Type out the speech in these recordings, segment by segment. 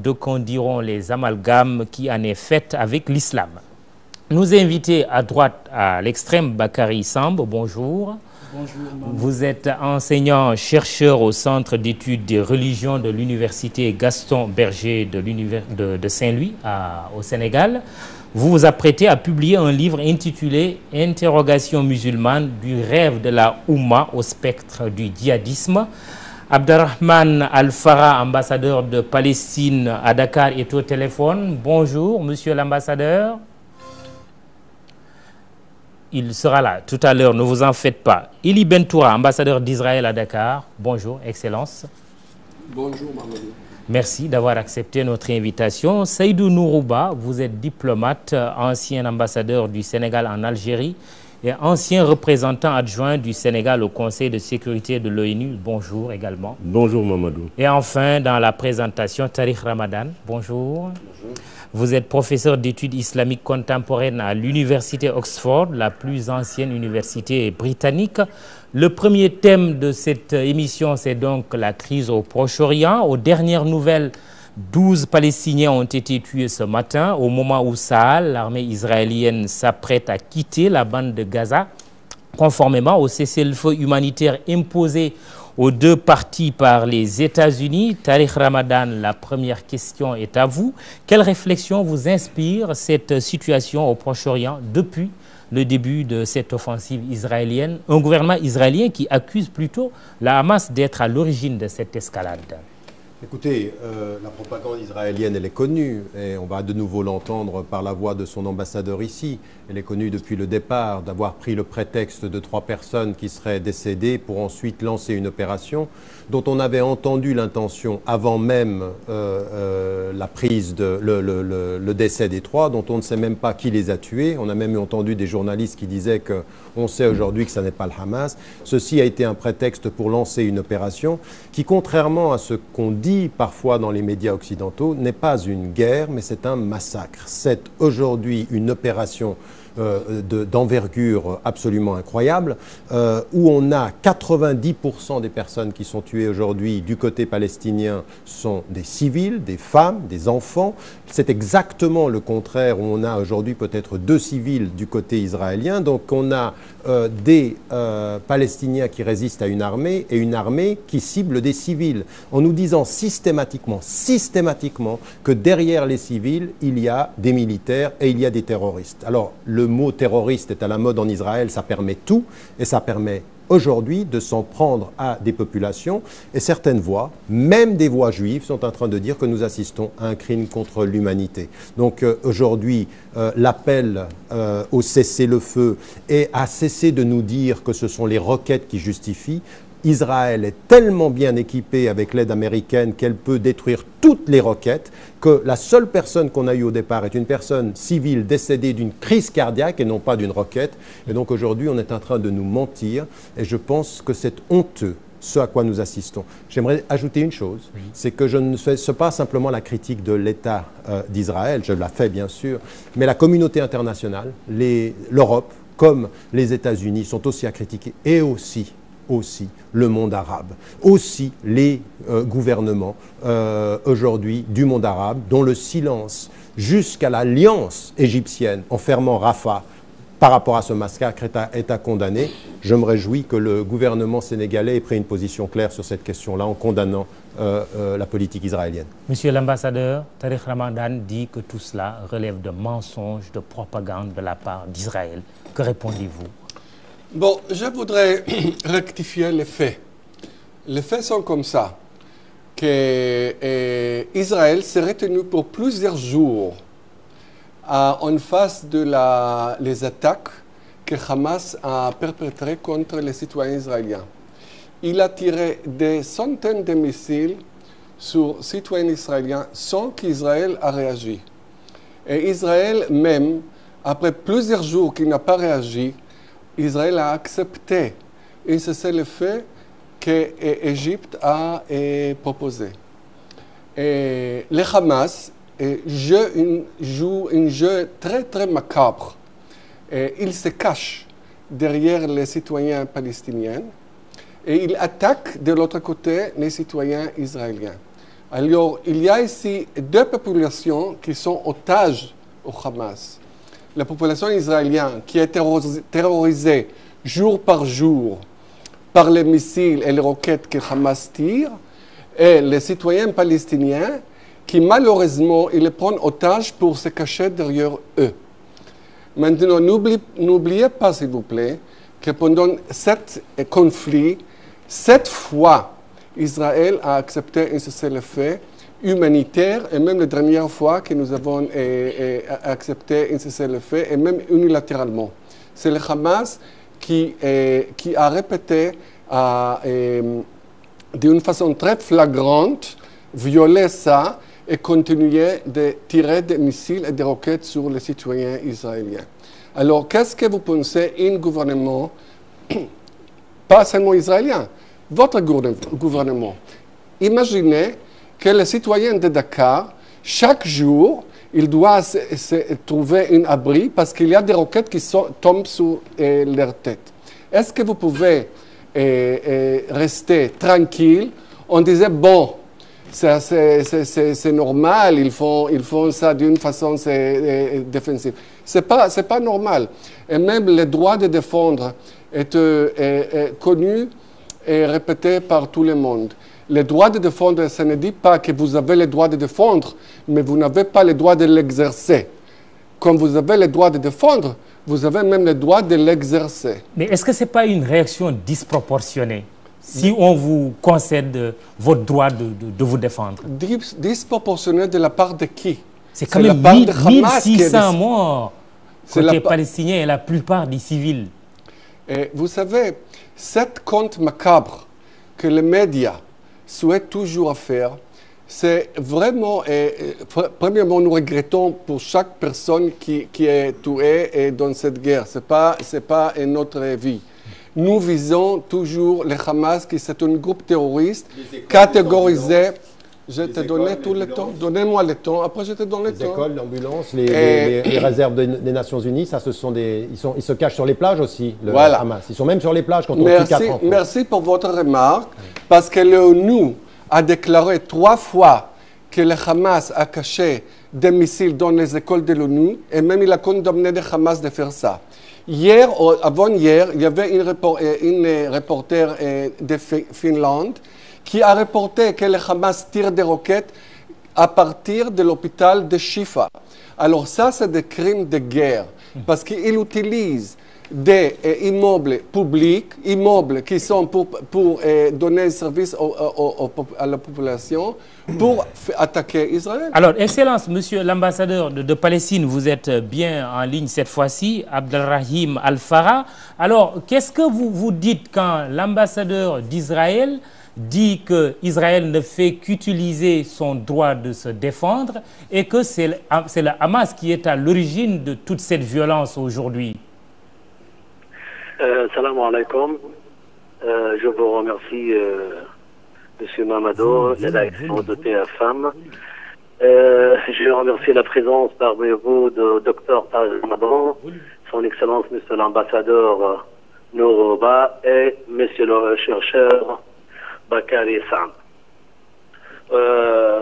d'aucuns diront les amalgames qui en est faite avec l'islam. Nous inviter à droite, à l'extrême, Bakary Samb, bonjour. Bonjour. Vous êtes enseignant-chercheur au Centre d'études des religions de l'Université Gaston Berger de Saint-Louis au Sénégal. Vous vous apprêtez à publier un livre intitulé « Interrogation musulmane du rêve de la Oumma au spectre du djihadisme ». Abderrahmane Al-Farah, ambassadeur de Palestine à Dakar, est au téléphone. Bonjour, monsieur l'ambassadeur. Il sera là tout à l'heure, ne vous en faites pas. Ili Bentoura, ambassadeur d'Israël à Dakar. Bonjour, Excellence. Bonjour, Mamadou. Merci d'avoir accepté notre invitation. Seydou Nourouba, vous êtes diplomate, ancien ambassadeur du Sénégal en Algérie et ancien représentant adjoint du Sénégal au Conseil de sécurité de l'ONU. Bonjour également. Bonjour, Mamadou. Et enfin, dans la présentation, Tariq Ramadan. Bonjour. Bonjour. Vous êtes professeur d'études islamiques contemporaines à l'université Oxford, la plus ancienne université britannique. Le premier thème de cette émission, c'est donc la crise au Proche-Orient. Aux dernières nouvelles, 12 Palestiniens ont été tués ce matin au moment où Tsahal, l'armée israélienne, s'apprête à quitter la bande de Gaza, conformément au cessez-le-feu humanitaire imposé aux deux parties par les États-Unis. Tariq Ramadan, la première question est à vous. Quelle réflexion vous inspire cette situation au Proche-Orient depuis le début de cette offensive israélienne? Un gouvernement israélien qui accuse plutôt la Hamas d'être à l'origine de cette escalade. Écoutez, la propagande israélienne, elle est connue, et on va de nouveau l'entendre par la voix de son ambassadeur ici. Elle est connue depuis le départ, d'avoir pris le prétexte de 3 personnes qui seraient décédées pour ensuite lancer une opération dont on avait entendu l'intention avant même la prise le décès des 3, dont on ne sait même pas qui les a tués. On a même entendu des journalistes qui disaient qu'on sait aujourd'hui que ce n'est pas le Hamas. Ceci a été un prétexte pour lancer une opération qui, contrairement à ce qu'on dit parfois dans les médias occidentaux, n'est pas une guerre, mais c'est un massacre. C'est aujourd'hui une opération d'envergure absolument incroyable, où on a 90% des personnes qui sont tuées aujourd'hui du côté palestinien sont des civils, des femmes, des enfants. C'est exactement le contraire, où on a aujourd'hui peut-être 2 civils du côté israélien. Donc on a des Palestiniens qui résistent à une armée et une armée qui cible des civils, en nous disant systématiquement que derrière les civils, il y a des militaires et il y a des terroristes. Alors, le mot terroriste est à la mode en Israël, ça permet tout, et ça permet aujourd'hui de s'en prendre à des populations. Et certaines voix, même des voix juives, sont en train de dire que nous assistons à un crime contre l'humanité. Donc aujourd'hui, l'appel au cessez-le-feu et à cesser de nous dire que ce sont les roquettes qui justifient. Israël est tellement bien équipée avec l'aide américaine qu'elle peut détruire toutes les roquettes, que la seule personne qu'on a eue au départ est une personne civile décédée d'une crise cardiaque et non pas d'une roquette. Et donc aujourd'hui, on est en train de nous mentir et je pense que c'est honteux ce à quoi nous assistons. J'aimerais ajouter une chose, c'est que je ne fais pas simplement la critique de l'État d'Israël, je la fais bien sûr, mais la communauté internationale, l'Europe comme les États-Unis sont aussi à critiquer, et aussi le monde arabe, aussi les gouvernements aujourd'hui du monde arabe, dont le silence jusqu'à l'alliance égyptienne en fermant Rafah par rapport à ce massacre est à condamner. Je me réjouis que le gouvernement sénégalais ait pris une position claire sur cette question-là en condamnant la politique israélienne. Monsieur l'ambassadeur, Tariq Ramadan dit que tout cela relève de mensonges, de propagande de la part d'Israël. Que répondez-vous? Bon, je voudrais rectifier les faits. Les faits sont comme ça, que Israël s'est retenu pour plusieurs jours en face de les attaques que Hamas a perpétrées contre les citoyens israéliens. Il a tiré des centaines de missiles sur citoyens israéliens sans qu'Israël a réagi. Et Israël même, après plusieurs jours qu'il n'a pas réagi, Israël a accepté, et c'est le fait que l'Égypte a proposé. Et le Hamas joue un jeu très très macabre. Et il se cache derrière les citoyens palestiniens et il attaque de l'autre côté les citoyens israéliens. Alors, il y a ici deux populations qui sont otages au Hamas. La population israélienne qui est terrorisée jour par jour par les missiles et les roquettes que Hamas tire, et les citoyens palestiniens qui malheureusement ils les prennent otages pour se cacher derrière eux. Maintenant, n'oubliez pas s'il vous plaît que pendant cet conflit, 7 fois, Israël a accepté un cessez-le-feu humanitaire, et même la dernière fois que nous avons accepté un cessez-le-feu, et même unilatéralement. C'est le Hamas qui a répété d'une façon très flagrante, violer ça et continuer de tirer des missiles et des roquettes sur les citoyens israéliens. Alors, qu'est-ce que vous pensez un gouvernement, pas seulement israélien, votre gouvernement? Imaginez que les citoyens de Dakar, chaque jour, ils doivent se trouver un abri parce qu'il y a des roquettes qui tombent sur leur tête. Est-ce que vous pouvez rester tranquille? On disait, bon, c'est normal, ils font ça d'une façon défensive. C'est pas normal. Et même le droit de défendre est connu et répété par tout le monde. Le droit de défendre, ça ne dit pas que vous avez le droit de défendre, mais vous n'avez pas le droit de l'exercer. Comme vous avez le droit de défendre, vous avez même le droit de l'exercer. Mais est-ce que ce n'est pas une réaction disproportionnée si on vous concède votre droit de vous défendre? Disproportionné de la part de qui? C'est quand même 1600 morts côté palestinien et la plupart des civils. Et vous savez, cette conte macabre que les médias souhaitent toujours faire, c'est vraiment, premièrement, nous regrettons pour chaque personne qui est tuée dans cette guerre. Ce n'est pas notre vie. Nous visons toujours le Hamas, qui c'est un groupe terroriste catégorisé. Je te donnais tout le temps. Donnez-moi le temps. Après, je te donne le temps. Les écoles, l'ambulance, les réserves des Nations Unies, ça, ils se cachent sur les plages aussi, le Hamas. Ils sont même sur les plages quand on tue 4 enfants. Merci pour votre remarque, parce que l'ONU a déclaré 3 fois que le Hamas a caché des missiles dans les écoles de l'ONU, et même il a condamné le Hamas de faire ça. Hier, avant-hier, il y avait une reporter de Finlande qui a reporté que le Hamas tire des roquettes à partir de l'hôpital de Shifa. Alors ça, c'est des crimes de guerre, parce qu'il utilise des immeubles publics, immeubles qui sont pour donner service à la population, pour attaquer Israël. Alors, Excellence, Monsieur l'ambassadeur de Palestine, vous êtes bien en ligne cette fois-ci, Abdelrahim Al-Farah. Alors, qu'est-ce que vous dites quand l'ambassadeur d'Israël dit qu'Israël ne fait qu'utiliser son droit de se défendre et que c'est le Hamas qui est à l'origine de toute cette violence aujourd'hui? Salam alaikum. Je vous remercie, M. Mamadou, de l'action de TF1. Je remercie la présence parmi vous de Dr Taj Ramadan, son Excellence M. l'ambassadeur Nourouba et M. le chercheur Bakary Sam.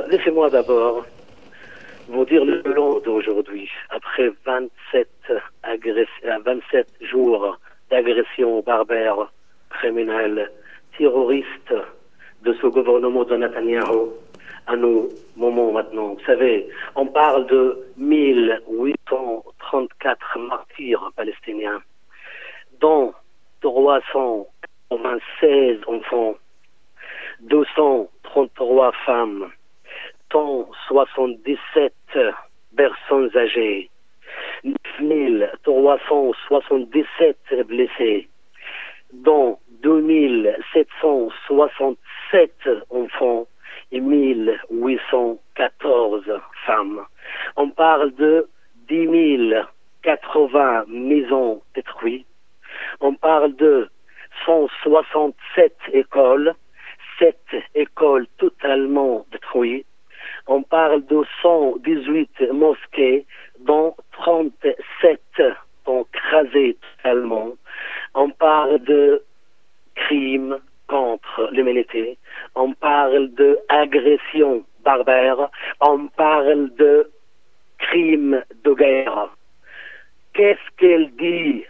Laissez-moi d'abord vous dire le bilan d'aujourd'hui. Après 27 jours d'agression barbare, criminelle, terroriste de ce gouvernement de Netanyahou, à nos moments maintenant. Vous savez, on parle de 1834 martyrs palestiniens, dont 396 enfants, 233 femmes, 177 personnes âgées, 9377 blessés, dont 2767 enfants et 1814 femmes. On parle de 10 080 maisons détruites. On parle de 167 écoles, 7 écoles totalement détruites. On parle de 118 mosquées, dont 37 sont crasées totalement. On parle de crimes contre l'humanité. On parle d'agression parle de crime de guerre, qu'est-ce qu'elle dit,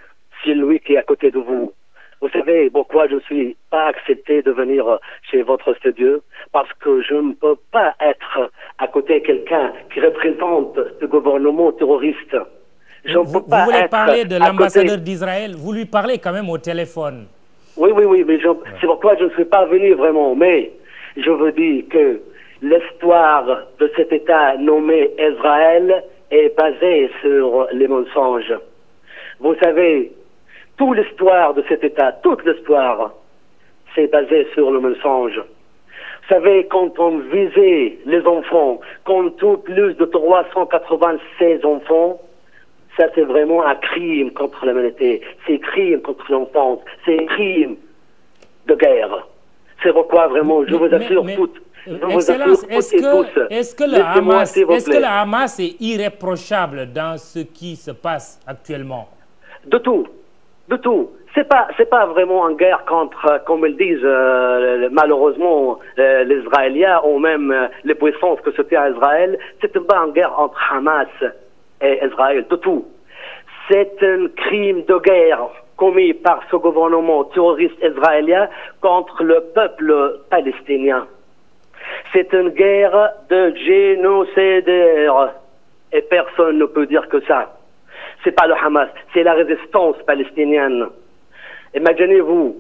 celui qui est à côté de vous? Vous savez pourquoi je ne suis pas accepté de venir chez votre studio? Parce que je ne peux pas être à côté de quelqu'un qui représente ce gouvernement terroriste. Vous voulez parler de l'ambassadeur d'Israël? Vous lui parlez quand même au téléphone. Oui, mais c'est pourquoi je ne suis pas venu vraiment. Mais je veux dire que l'histoire de cet État nommé Israël est basée sur les mensonges. Vous savez, toute l'histoire de cet État, toute l'histoire, c'est basé sur le mensonge. Vous savez, quand on visait les enfants, quand tout plus de 396 enfants, ça c'est vraiment un crime contre l'humanité, c'est un crime contre l'enfance, c'est un crime de guerre. C'est pourquoi vraiment, je vous assure toutes. Excellence, est-ce que le Hamas est irréprochable dans ce qui se passe actuellement? De tout. C'est pas vraiment une guerre contre, comme ils disent malheureusement les Israéliens ou même les puissances que c'était à Israël. C'est pas une guerre entre Hamas et Israël, de tout. C'est un crime de guerre commis par ce gouvernement terroriste israélien contre le peuple palestinien. C'est une guerre de génocidaires et personne ne peut dire que ça. C'est pas le Hamas, c'est la résistance palestinienne. Imaginez-vous,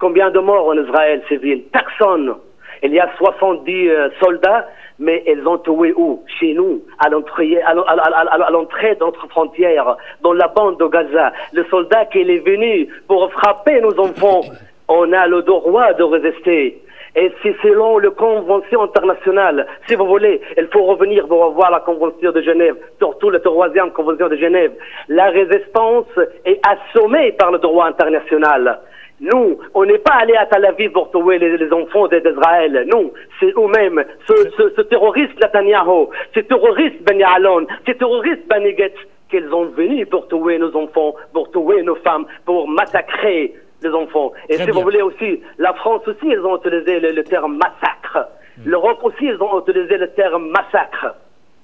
combien de morts en Israël civil? Personne. Il y a 70 soldats, mais ils ont tué où? Chez nous, à l'entrée de notre frontière, dans la bande de Gaza. Le soldat qui est venu pour frapper nos enfants, on a le droit de résister. Et c'est selon la Convention internationale. Si vous voulez, il faut revenir pour revoir la Convention de Genève, surtout la 3e Convention de Genève. La résistance est assommée par le droit international. Nous, on n'est pas allé à Tel Aviv pour tuer les enfants d'Israël. Non, c'est eux-mêmes, ce terroriste Netanyahu, ce terroriste Ben Ya'alon, ce terroriste Ben Getz, qu'ils ont venu pour tuer nos enfants, pour tuer nos femmes, pour massacrer les enfants. Et si vous voulez aussi, la France aussi, ils ont utilisé le terme massacre. L'Europe aussi, ils ont utilisé le terme massacre.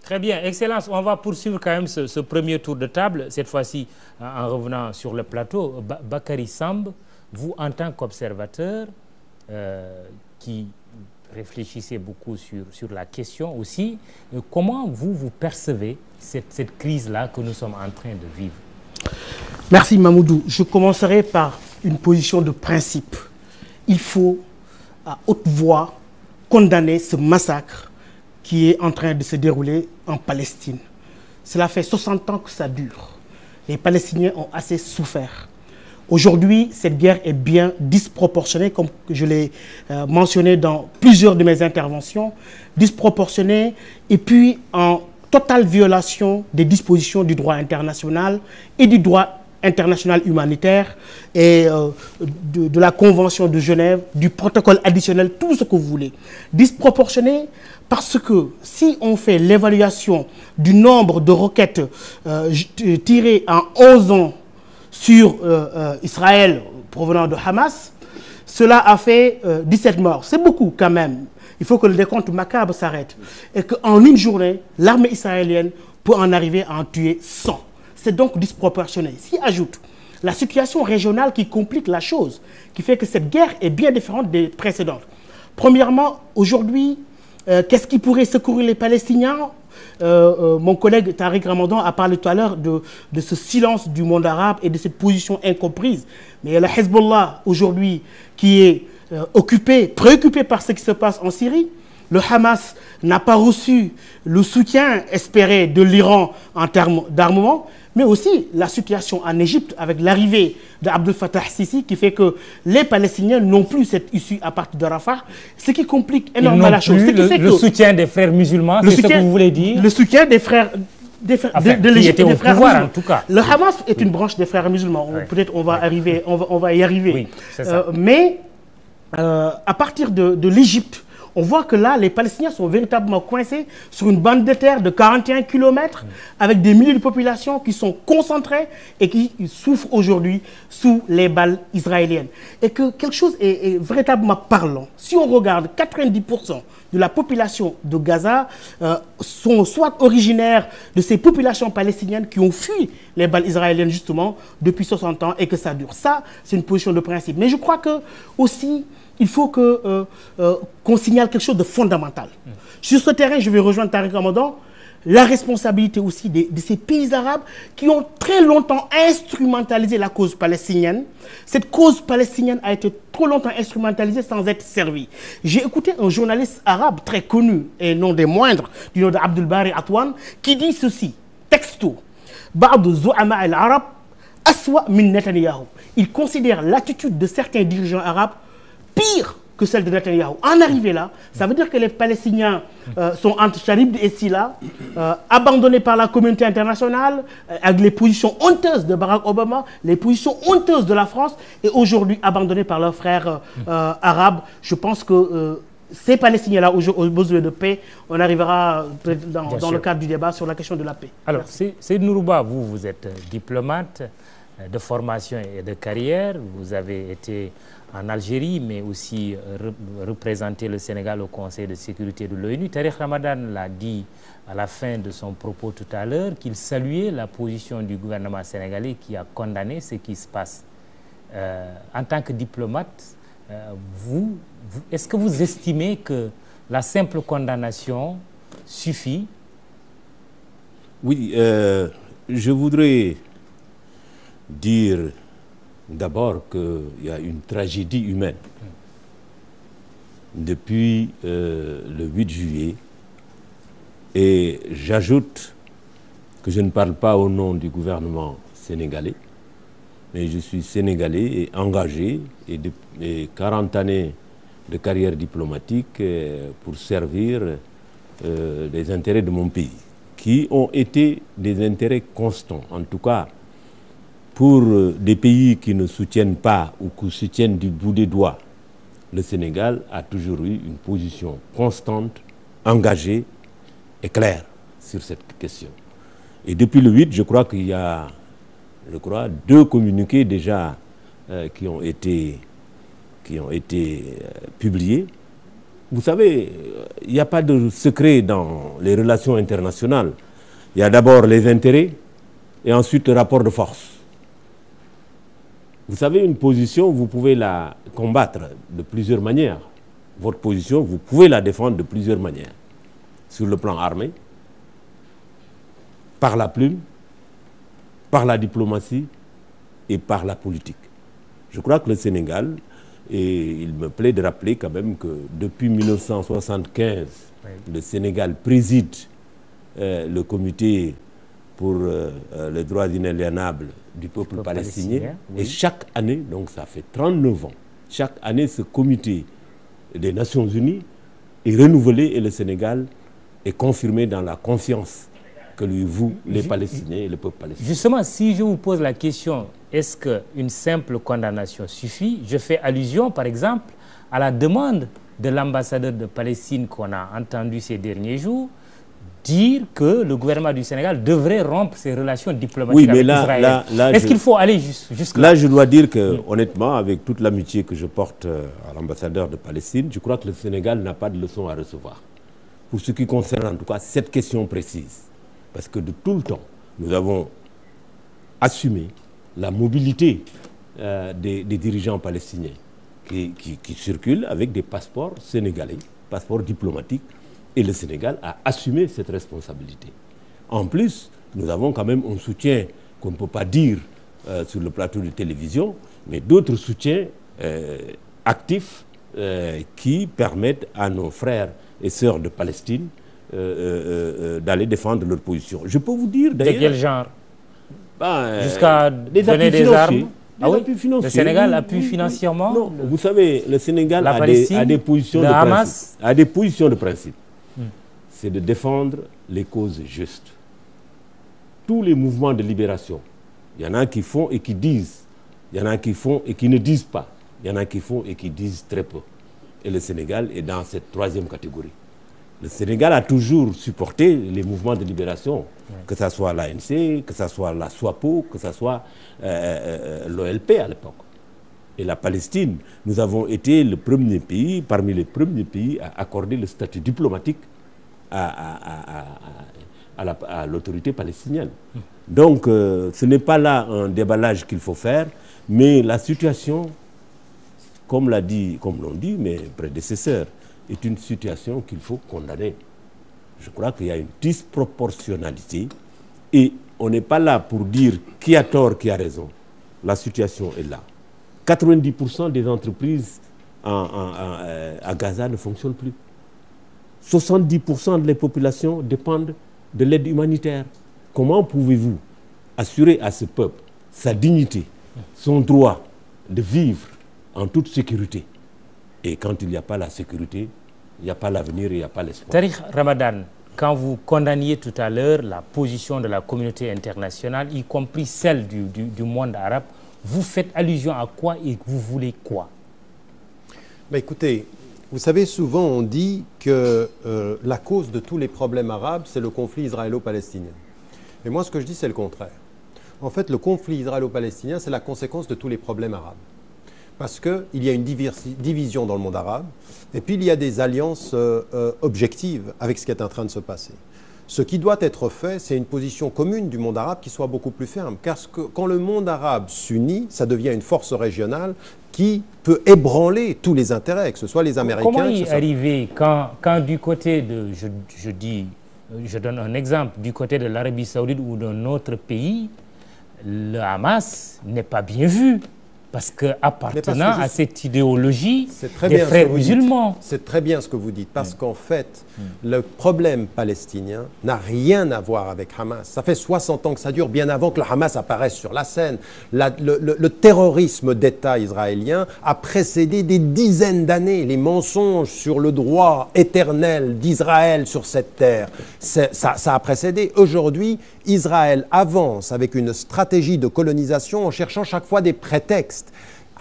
Très bien. Excellence, on va poursuivre quand même ce premier tour de table, cette fois-ci en revenant sur le plateau. Bakary Samb, vous, en tant qu'observateur qui réfléchissez beaucoup sur la question aussi, comment vous percevez cette crise-là que nous sommes en train de vivre? Merci Mamoudou. Je commencerai par une position de principe. Il faut à haute voix condamner ce massacre qui est en train de se dérouler en Palestine. Cela fait 60 ans que ça dure. Les Palestiniens ont assez souffert. Aujourd'hui, cette guerre est bien disproportionnée, comme je l'ai mentionné dans plusieurs de mes interventions, disproportionnée et puis en totale violation des dispositions du droit international et du droit international humanitaire et de la Convention de Genève, du protocole additionnel, tout ce que vous voulez. Disproportionné parce que si on fait l'évaluation du nombre de roquettes tirées en 11 ans sur Israël provenant de Hamas, cela a fait 17 morts. C'est beaucoup quand même. Il faut que le décompte macabre s'arrête. Et qu'en une journée, l'armée israélienne peut en arriver à en tuer 100. C'est donc disproportionné. S'y ajoute la situation régionale qui complique la chose, qui fait que cette guerre est bien différente des précédentes. Premièrement, aujourd'hui, qu'est-ce qui pourrait secourir les Palestiniens? Mon collègue Tariq Ramadan a parlé tout à l'heure de ce silence du monde arabe et de cette position incomprise. Mais le Hezbollah, aujourd'hui, qui est préoccupé par ce qui se passe en Syrie. Le Hamas n'a pas reçu le soutien espéré de l'Iran en termes d'armement, mais aussi la situation en Égypte avec l'arrivée d'Abdel Fattah Sisi qui fait que les Palestiniens n'ont plus cette issue à partir de Rafah, ce qui complique énormément la chose. Le soutien des frères musulmans, c'est ce que vous voulez dire? Le soutien des frères de l'Égypte, des frères musulmans. En tout cas. Le Hamas est une branche des frères musulmans. Peut-être on va y arriver. Oui, c'est ça. Mais à partir de l'Égypte, on voit que là, les Palestiniens sont véritablement coincés sur une bande de terre de 41 km avec des milliers de populations qui sont concentrées et qui souffrent aujourd'hui sous les balles israéliennes. Et que quelque chose est véritablement parlant. Si on regarde 90% de la population de Gaza sont soit originaires de ces populations palestiniennes qui ont fui les balles israéliennes justement depuis 60 ans et que ça dure. Ça, c'est une position de principe. Mais je crois que aussi, il faut qu'on signale quelque chose de fondamental. Sur ce terrain, je vais rejoindre Tariq Ramadan, la responsabilité aussi de ces pays arabes qui ont très longtemps instrumentalisé la cause palestinienne. Cette cause palestinienne a été trop longtemps instrumentalisée sans être servie. J'ai écouté un journaliste arabe très connu, et non des moindres, du nom d'Abdul Bari Atwan, qui dit ceci, texto, Ba'd zu'ama al-arab aswa min Netanyahu. Il considère l'attitude de certains dirigeants arabes pire que celle de Netanyahu. En arriver là, ça veut dire que les Palestiniens sont entre Charib et Silla, abandonnés par la communauté internationale, avec les positions honteuses de Barack Obama, les positions honteuses de la France, et aujourd'hui abandonnés par leurs frères arabes. Je pense que ces Palestiniens-là ont besoin de paix. On arrivera dans le cadre du débat sur la question de la paix. Alors, Seyd Nourouba, vous êtes diplomate de formation et de carrière. Vous avez été en Algérie, mais aussi représenté le Sénégal au Conseil de sécurité de l'ONU. Tariq Ramadan l'a dit à la fin de son propos tout à l'heure, qu'il saluait la position du gouvernement sénégalais qui a condamné ce qui se passe. En tant que diplomate, est-ce que vous estimez que la simple condamnation suffit? Oui, je voudrais dire d'abord qu'il y a une tragédie humaine. Depuis le 8 juillet, et j'ajoute que je ne parle pas au nom du gouvernement sénégalais, mais je suis sénégalais et engagé, et depuis 40 années de carrière diplomatique pour servir les intérêts de mon pays, qui ont été des intérêts constants, en tout cas pour des pays qui ne soutiennent pas ou qui soutiennent du bout des doigts. Le Sénégal a toujours eu une position constante, engagée et claire sur cette question. Et depuis le 8, je crois qu'il y a, deux communiqués déjà qui ont été publiés. Vous savez, il n'y a pas de secret dans les relations internationales. Il y a d'abord les intérêts et ensuite le rapport de force. Vous savez, une position, vous pouvez la combattre de plusieurs manières. Votre position, vous pouvez la défendre de plusieurs manières. Sur le plan armé, par la plume, par la diplomatie et par la politique. Je crois que le Sénégal, et il me plaît de rappeler quand même que depuis 1975, le Sénégal préside le comité pour les droits inaliénables du peuple palestinien. Oui. Et chaque année, donc ça fait 39 ans, chaque année ce comité des Nations Unies est renouvelé et le Sénégal est confirmé dans la confiance que lui vouent les Palestiniens et le peuple palestinien. Justement, si je vous pose la question, est-ce qu'une simple condamnation suffit? Je fais allusion, par exemple, à la demande de l'ambassadeur de Palestine qu'on a entendu ces derniers jours, dire que le gouvernement du Sénégal devrait rompre ses relations diplomatiques avec Israël. Est-ce qu'il faut aller jusque-là? Là, je dois dire que, honnêtement, avec toute l'amitié que je porte à l'ambassadeur de Palestine, je crois que le Sénégal n'a pas de leçon à recevoir. Pour ce qui concerne en tout cas cette question précise. Parce que de tout le temps, nous avons assumé la mobilité des dirigeants palestiniens qui circulent avec des passeports sénégalais, passeports diplomatiques, et le Sénégal a assumé cette responsabilité. En plus, nous avons quand même un soutien qu'on ne peut pas dire sur le plateau de télévision, mais d'autres soutiens actifs qui permettent à nos frères et sœurs de Palestine d'aller défendre leur position. Je peux vous dire d'ailleurs... De quel genre? Jusqu'à donner des armes? Ah oui, le Sénégal appuie financièrement? Non, vous savez, le Sénégal a des positions de principe. A des positions de principe. C'est de défendre les causes justes. Tous les mouvements de libération, il y en a qui font et qui disent, il y en a qui font et qui ne disent pas, il y en a qui font et qui disent très peu. Et le Sénégal est dans cette troisième catégorie. Le Sénégal a toujours supporté les mouvements de libération, que ce soit l'ANC, que ce soit la SWAPO, que ce soit l'OLP à l'époque. Et la Palestine, nous avons été le premier pays, parmi les premiers pays à accorder le statut diplomatique à l'autorité palestinienne. Donc, ce n'est pas là un déballage qu'il faut faire, mais la situation, comme l'ont dit mes prédécesseurs, est une situation qu'il faut condamner. Je crois qu'il y a une disproportionnalité et on n'est pas là pour dire qui a tort, qui a raison. La situation est là. 90% des entreprises à Gaza ne fonctionnent plus. 70% des populations dépendent de l'aide humanitaire. Comment pouvez-vous assurer à ce peuple sa dignité, son droit de vivre en toute sécurité? Et quand il n'y a pas la sécurité, il n'y a pas l'avenir et il n'y a pas l'espoir. Tariq Ramadan, quand vous condamniez tout à l'heure la position de la communauté internationale, y compris celle du monde arabe, vous faites allusion à quoi et vous voulez quoi? Ben écoutez, vous savez, souvent on dit que la cause de tous les problèmes arabes, c'est le conflit israélo-palestinien. Et moi, ce que je dis, c'est le contraire. En fait, le conflit israélo-palestinien, c'est la conséquence de tous les problèmes arabes. Parce qu'il y a une division dans le monde arabe, et puis il y a des alliances objectives avec ce qui est en train de se passer. Ce qui doit être fait, c'est une position commune du monde arabe qui soit beaucoup plus ferme. Car quand le monde arabe s'unit, ça devient une force régionale qui peut ébranler tous les intérêts, que ce soit les Américains... Comment y arriver quand du côté de, je donne un exemple, du côté de l'Arabie Saoudite ou d'un autre pays, le Hamas n'est pas bien vu? Parce qu'appartenant à cette idéologie des frères musulmans. C'est très bien ce que vous dites, parce qu'en fait, le problème palestinien n'a rien à voir avec Hamas. Ça fait 60 ans que ça dure, bien avant que le Hamas apparaisse sur la scène. Le terrorisme d'État israélien a précédé des dizaines d'années. Les mensonges sur le droit éternel d'Israël sur cette terre, ça a précédé. Aujourd'hui, Israël avance avec une stratégie de colonisation en cherchant chaque fois des prétextes.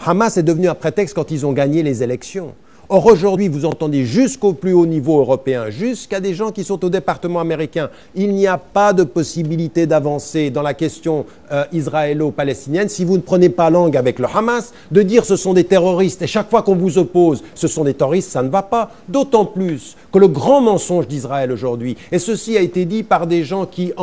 Hamas est devenu un prétexte quand ils ont gagné les élections. Or, aujourd'hui, vous entendez jusqu'au plus haut niveau européen, jusqu'à des gens qui sont au département américain, il n'y a pas de possibilité d'avancer dans la question israélo-palestinienne si vous ne prenez pas langue avec le Hamas, de dire ce sont des terroristes et chaque fois qu'on vous oppose, ce sont des terroristes, ça ne va pas. D'autant plus que le grand mensonge d'Israël aujourd'hui, et ceci a été dit par des gens qui,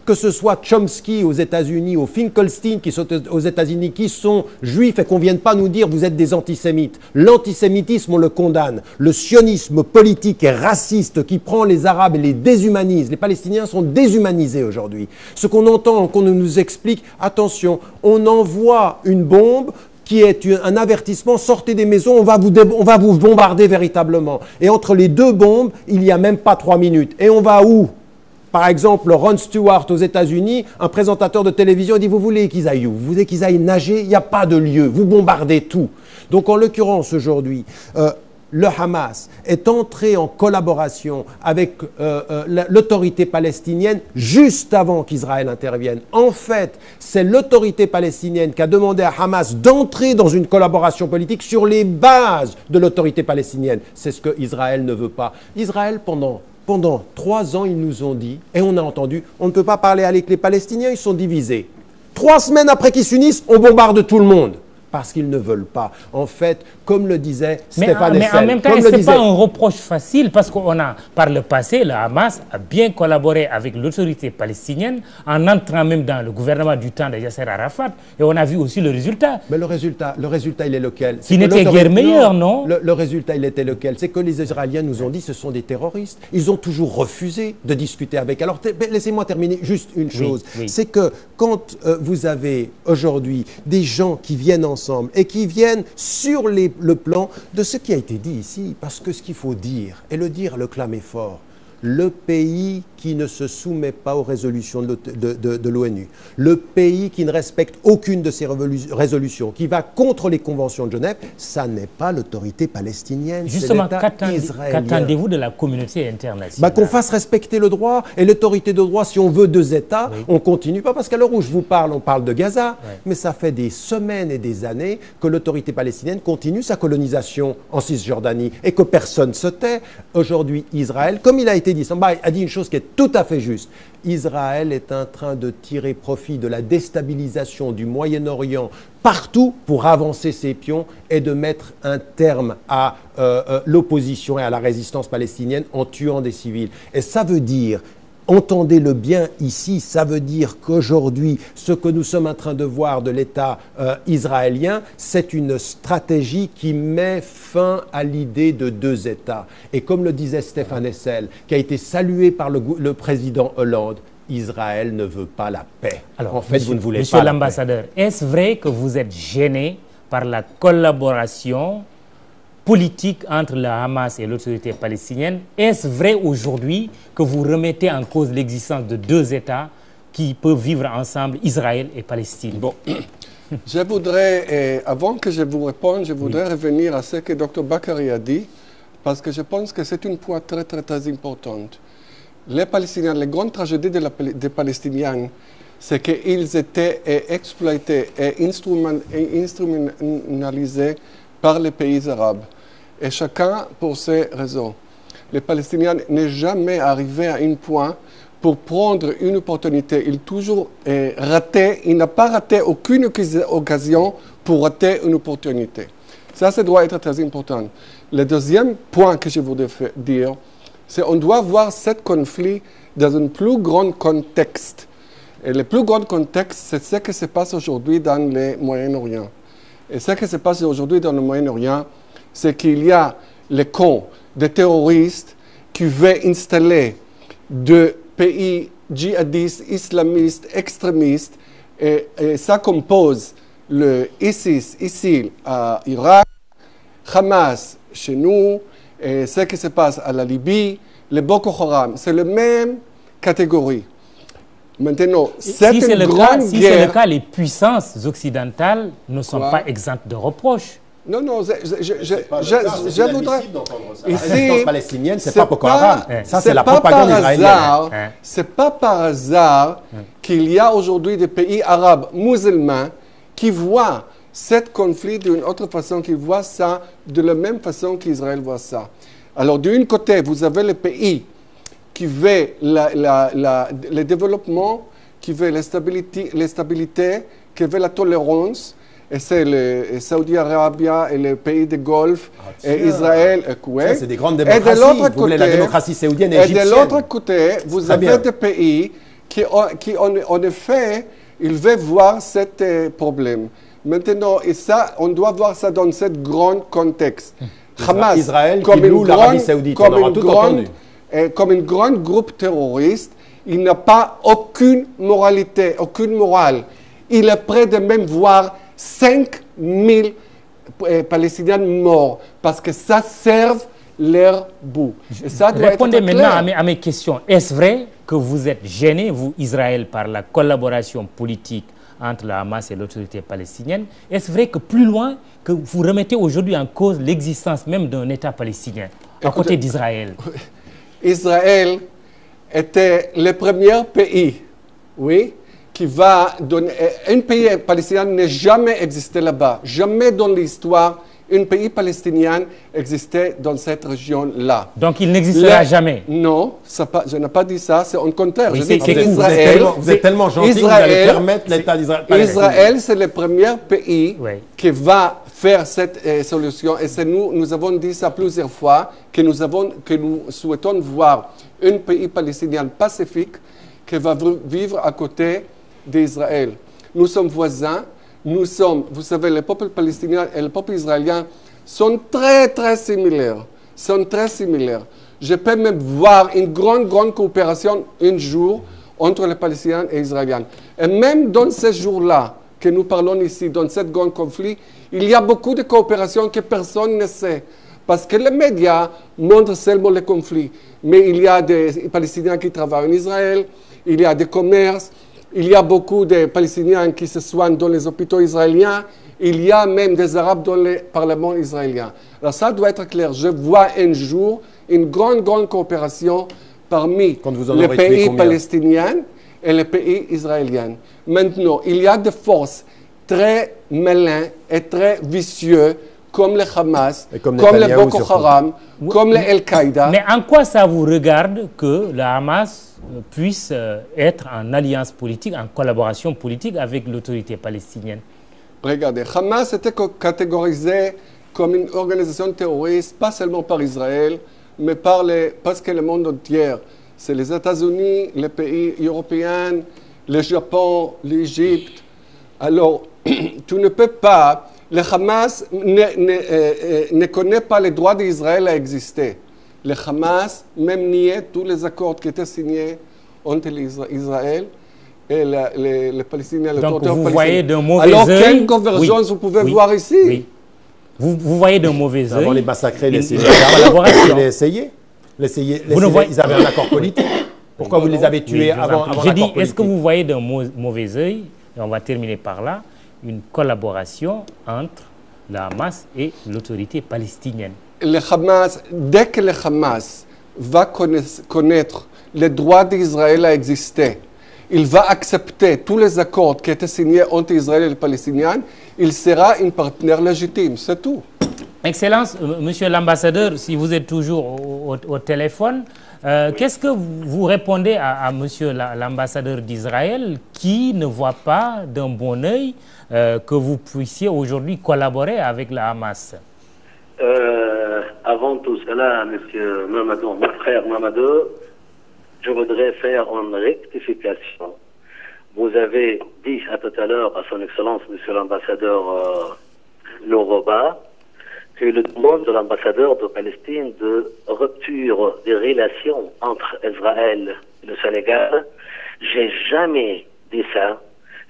que ce soit Chomsky aux États-Unis, ou Finkelstein qui sont aux États-Unis, qui sont juifs et qu'on ne vienne pas nous dire vous êtes des antisémites. L'antisémitisme, on le condamne. Le sionisme politique et raciste qui prend les Arabes et les déshumanise. Les Palestiniens sont déshumanisés aujourd'hui. Ce qu'on entend, qu'on nous explique, attention, on envoie une bombe qui est un avertissement, sortez des maisons, on va vous bombarder véritablement. Et entre les deux bombes, il n'y a même pas 3 minutes. Et on va où? Par exemple, Ron Stewart aux États-Unis, un présentateur de télévision dit « Vous voulez qu'ils aillent où? Vous voulez qu'ils aillent nager? Il n'y a pas de lieu. Vous bombardez tout. » Donc, en l'occurrence, aujourd'hui, le Hamas est entré en collaboration avec l'autorité palestinienne juste avant qu'Israël intervienne. En fait, c'est l'autorité palestinienne qui a demandé à Hamas d'entrer dans une collaboration politique sur les bases de l'autorité palestinienne. C'est ce que Israël ne veut pas. Israël, pendant 3 ans, ils nous ont dit, et on a entendu, on ne peut pas parler avec les Palestiniens, ils sont divisés. 3 semaines après qu'ils s'unissent, on bombarde tout le monde. Parce qu'ils ne veulent pas. En fait, comme le disait Stéphane Hessel... Mais en même temps, ce n'est pas un reproche facile, parce qu'on a, par le passé, le Hamas a bien collaboré avec l'autorité palestinienne, en entrant même dans le gouvernement du temps de Yasser Arafat, et on a vu aussi le résultat. Mais le résultat, il est lequel? Il n'était guère meilleur, non? Le résultat, il était lequel? C'est que les Israéliens nous ont dit ce sont des terroristes. Ils ont toujours refusé de discuter avec. Alors, laissez-moi terminer juste une chose. Oui. C'est que quand vous avez aujourd'hui des gens qui viennent ensemble, et qui viennent sur le plan de ce qui a été dit ici, parce que ce qu'il faut dire, et le dire, le clamer fort, le pays qui ne se soumet pas aux résolutions de l'ONU, le pays qui ne respecte aucune de ces résolutions, qui va contre les conventions de Genève, ça n'est pas l'autorité palestinienne, justement, c'est l'État israélien. Qu'attendez-vous de la communauté internationale? Qu'on fasse respecter le droit et l'autorité de droit. Si on veut 2 États, on continue pas, parce qu'à l'heure où je vous parle, on parle de Gaza, mais ça fait des semaines et des années que l'autorité palestinienne continue sa colonisation en Cisjordanie et que personne se tait. Aujourd'hui, Israël, comme il a été dit, Samba a dit une chose qui est tout à fait juste. Israël est en train de tirer profit de la déstabilisation du Moyen-Orient partout pour avancer ses pions et de mettre un terme à l'opposition et à la résistance palestinienne en tuant des civils. Et ça veut dire, entendez-le bien ici, ça veut dire qu'aujourd'hui, ce que nous sommes en train de voir de l'État israélien, c'est une stratégie qui met fin à l'idée de 2 États. Et comme le disait Stéphane Hessel, qui a été salué par le président Hollande, Israël ne veut pas la paix. Alors, en fait, vous ne voulez pas Monsieur la paix. l'ambassadeur, est-ce vrai que vous êtes gêné par la collaboration politique entre le Hamas et l'autorité palestinienne? Est-ce vrai aujourd'hui que vous remettez en cause l'existence de 2 États qui peuvent vivre ensemble, Israël et Palestine? Bon, je voudrais, avant que je vous réponde, je voudrais revenir à ce que Dr Bakary a dit, parce que je pense que c'est un point très, très, très important. Les Palestiniens, les grandes tragédies des Palestiniens, c'est qu'ils étaient exploités et instrumentalisés par les pays arabes. Et chacun pour ses raisons. Les Palestiniens n'est jamais arrivé à un point pour prendre une opportunité. Il a toujours raté, il n'a pas raté aucune occasion pour rater une opportunité. Ça doit être très important. Le deuxième point que je voudrais dire, c'est qu'on doit voir ce conflit dans un plus grand contexte. Et le plus grand contexte, c'est ce qui se passe aujourd'hui dans le Moyen-Orient. Et ce qui se passe aujourd'hui dans le Moyen-Orient, c'est qu'il y a les camps de terroristes qui veulent installer des pays djihadistes, islamistes, extrémistes. Et ça compose le ISIL à Irak, Hamas chez nous, et ce qui se passe à la Libye, le Boko Haram. C'est la même catégorie. Maintenant, si c'est le cas, les puissances occidentales ne sont Quoi? pas exemptes de reproches. Non, non, je voudrais... La résistance palestinienne, c'est pas Boko Haram. Ça, c'est la propagande israélienne. C'est pas par hasard qu'il y a aujourd'hui des pays arabes musulmans qui voient ce conflit d'une autre façon, qui voient ça de la même façon qu'Israël voit ça. Alors, d'un côté, vous avez les pays qui veulent le développement, qui veulent la stabilité, qui veulent la tolérance. Et c'est le Saudi Arabia et les pays du Golfe, et Israël et Koweït. C'est des grandes démocraties. Vous voulez la démocratie saoudienne et égyptienne. Et de l'autre côté, vous avez des pays qui en effet, ils veulent voir ce problème. Maintenant, et ça, on doit voir ça dans ce grand contexte. Hamas, Israël qui loue l'Arabie Saoudite, on aura tout entendu. Comme un grand groupe terroriste, il n'a pas aucune moralité, aucune morale. Il est prêt de même voir 5000 Palestiniens morts parce que ça serve leur bout. Et ça doit Répondez être maintenant clair. à mes questions. Est-ce vrai que vous êtes gêné, vous, Israël, par la collaboration politique entre le Hamas et l'autorité palestinienne? Est-ce vrai que plus loin, que vous remettez aujourd'hui en cause l'existence même d'un État palestinien à côté d'Israël? Israël était le premier pays, oui, qui va donner... Un pays palestinien n'a jamais existé là-bas. Jamais dans l'histoire, un pays palestinien existait dans cette région-là. Donc il n'existera jamais? Non, je n'ai pas dit ça, c'est au contraire. Oui, je dis c'est vous êtes tellement gentil que vous allez permettre l'État d'Israël. Israël, c'est le premier pays qui va faire cette solution. Et c'est nous avons dit ça plusieurs fois, que nous souhaitons voir un pays palestinien pacifique qui va vivre à côté d'Israël. Nous sommes voisins, vous savez, le peuple palestinien et le peuple israélien sont très, très similaires. Je peux même voir une grande coopération un jour entre les Palestiniens et les Israéliens. Et même dans ces jours-là que nous parlons ici, dans ce grand conflit, il y a beaucoup de coopération que personne ne sait. Parce que les médias montrent seulement le conflit. Mais il y a des Palestiniens qui travaillent en Israël, il y a des commerces, il y a beaucoup de Palestiniens qui se soignent dans les hôpitaux israéliens, il y a même des Arabes dans le Parlement israélien. Alors ça doit être clair. Je vois un jour une grande coopération parmi les pays palestiniens et les pays israéliens. Maintenant, il y a des forces très malins et très vicieux comme le Hamas, comme le Boko Haram, comme le Al-Qaïda. Mais en quoi ça vous regarde que le Hamas puisse être en alliance politique, en collaboration politique avec l'autorité palestinienne? Regardez, Hamas était catégorisé comme une organisation terroriste, pas seulement par Israël, mais par presque le monde entier. C'est les États-Unis, les pays européens, le Japon, l'Égypte. Alors, tu ne peux pas... Le Hamas ne connaît pas les droits d'Israël à exister. Le Hamas même niait tous les accords qui étaient signés entre Israël et les Palestiniens. Donc vous voyez d'un mauvais œil... Alors quelle convergence vous pouvez voir ici? Oui. Vous voyez d'un mauvais œil... Avant les massacrer, les essayer. Ils avaient un accord politique. Pourquoi vous les avez tués avant l'accord politique? J'ai dit, est-ce que vous voyez d'un mauvais œil, et on va terminer par là, une collaboration entre le Hamas et l'autorité palestinienne? Le Hamas, dès que le Hamas va connaître les droits d'Israël à exister, il va accepter tous les accords qui étaient signés entre Israël et les Palestiniens, il sera un partenaire légitime, c'est tout. Excellence, monsieur l'ambassadeur, si vous êtes toujours au téléphone, qu'est-ce que vous répondez à monsieur l'ambassadeur d'Israël qui ne voit pas d'un bon œil que vous puissiez aujourd'hui collaborer avec le Hamas? Avant tout cela, monsieur Mamadou, mon frère Mamadou, je voudrais faire une rectification. Vous avez dit tout à l'heure à son Excellence, monsieur l'ambassadeur Loroba, que le demande de l'ambassadeur de Palestine de rupture des relations entre Israël et le Sénégal, j'ai jamais dit ça.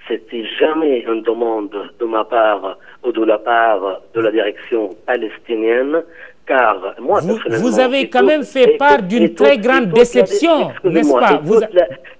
C'était jamais une demande de ma part ou de la part de la direction palestinienne, car moi, personnellement... Vous avez quand même fait part d'une très grande déception, n'est-ce pas?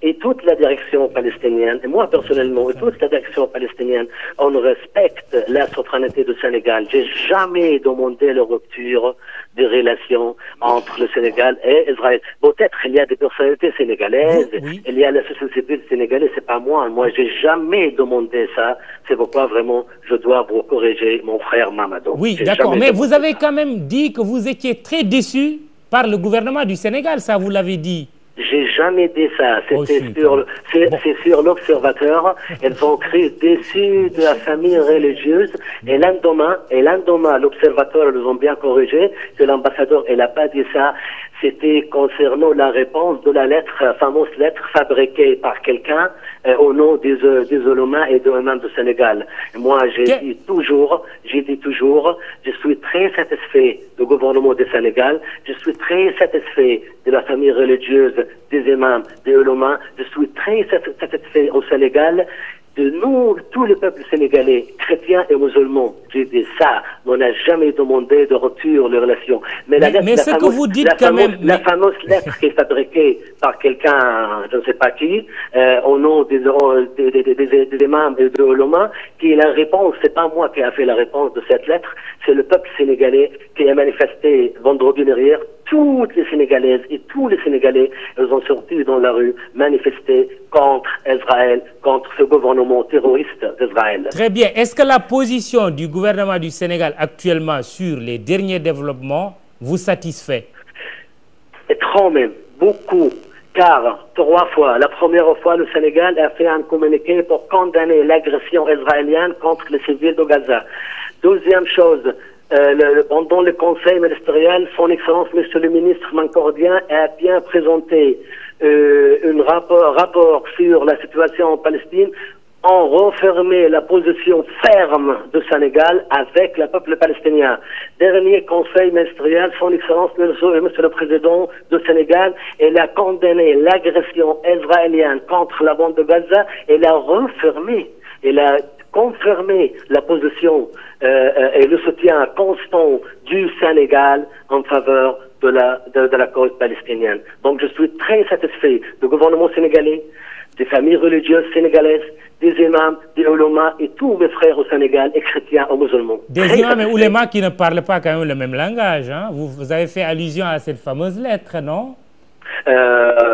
Et toute la direction palestinienne, et moi personnellement, et toute la direction palestinienne, on respecte la souveraineté du Sénégal. J'ai jamais demandé la rupture des relations entre le Sénégal et Israël. Peut-être il y a des personnalités sénégalaises, il y a la société civile sénégalaise, c'est pas moi. Moi, j'ai jamais demandé ça. C'est pourquoi vraiment je dois vous corriger, mon frère Mamadou. Oui, d'accord. Mais vous avez quand même dit que vous étiez très déçu par le gouvernement du Sénégal, ça vous l'avez dit. J'ai jamais dit ça. C'est sur l'Observateur. Elles ont créé déçus de la famille religieuse. Et l'endemain, l'Observateur, ils ont bien corrigé que l'ambassadeur, elle n'a pas dit ça. C'était concernant la réponse de la fameuse lettre fabriquée par quelqu'un au nom des Oulémas et de l'imam du Sénégal. Moi, j'ai dit toujours, je suis très satisfait du gouvernement du Sénégal, je suis très satisfait de la famille religieuse, des imams, des Oulémas, je suis très satisfait au Sénégal de nous, tous les peuples sénégalais, chrétiens et musulmans. J'ai dit ça, on n'a jamais demandé de rupture les relations. Mais ce que vous dites quand même... La fameuse lettre qui est fabriquée par quelqu'un, je ne sais pas qui, au nom des imams et des oulémas, qui est la réponse, c'est pas moi qui a fait la réponse de cette lettre, c'est le peuple sénégalais qui a manifesté vendredi dernier. Toutes les Sénégalaises et tous les Sénégalais, ils ont sorti dans la rue, manifesté contre Israël, contre ce gouvernement terroriste d'Israël. Très bien. Est-ce que la position du gouvernement du Sénégal actuellement sur les derniers développements vous satisfait? Et trop même, beaucoup. Car 3 fois, la première fois, le Sénégal a fait un communiqué pour condamner l'agression israélienne contre les civils de Gaza. Deuxième chose, pendant le conseil ministériel, son Excellence, Monsieur le ministre Mancordien, a bien présenté un rapport sur la situation en Palestine. On refermait la position ferme du Sénégal avec le peuple palestinien. Dernier conseil ministériel, son Excellence, Monsieur le Président du Sénégal, elle a condamné l'agression israélienne contre la bande de Gaza. Elle a refermé. Elle a confirmer la position et le soutien constant du Sénégal en faveur de la cause palestinienne. Donc je suis très satisfait du gouvernement sénégalais, des familles religieuses sénégalaises, des imams, des oulémas et tous mes frères au Sénégal, et chrétiens ou musulmans. Des imams et oulémas qui ne parlent pas quand même le même langage. Hein? Vous avez fait allusion à cette fameuse lettre, non?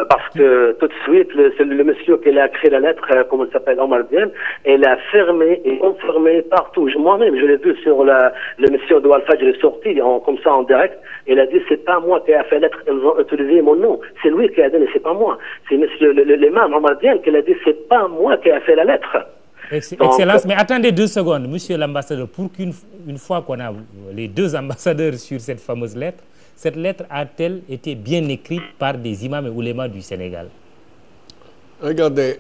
Parce que tout de suite, le monsieur qui a créé la lettre, comment il s'appelle, Omar Diane, il a fermé et confirmé partout. Moi-même, je l'ai vu sur le monsieur de Al-Fajr, il est sorti comme ça en direct. Il a dit, c'est pas moi qui a fait la lettre, ils ont utilisé mon nom. C'est lui qui a donné, c'est pas moi. C'est monsieur l'imam Omar Diane qui a dit, c'est pas moi qui a fait la lettre. Excellence, mais attendez 2 secondes, monsieur l'ambassadeur, pour qu'une fois qu'on a les 2 ambassadeurs sur cette fameuse lettre, cette lettre a-t-elle été bien écrite par des imams et oulémas du Sénégal? Regardez.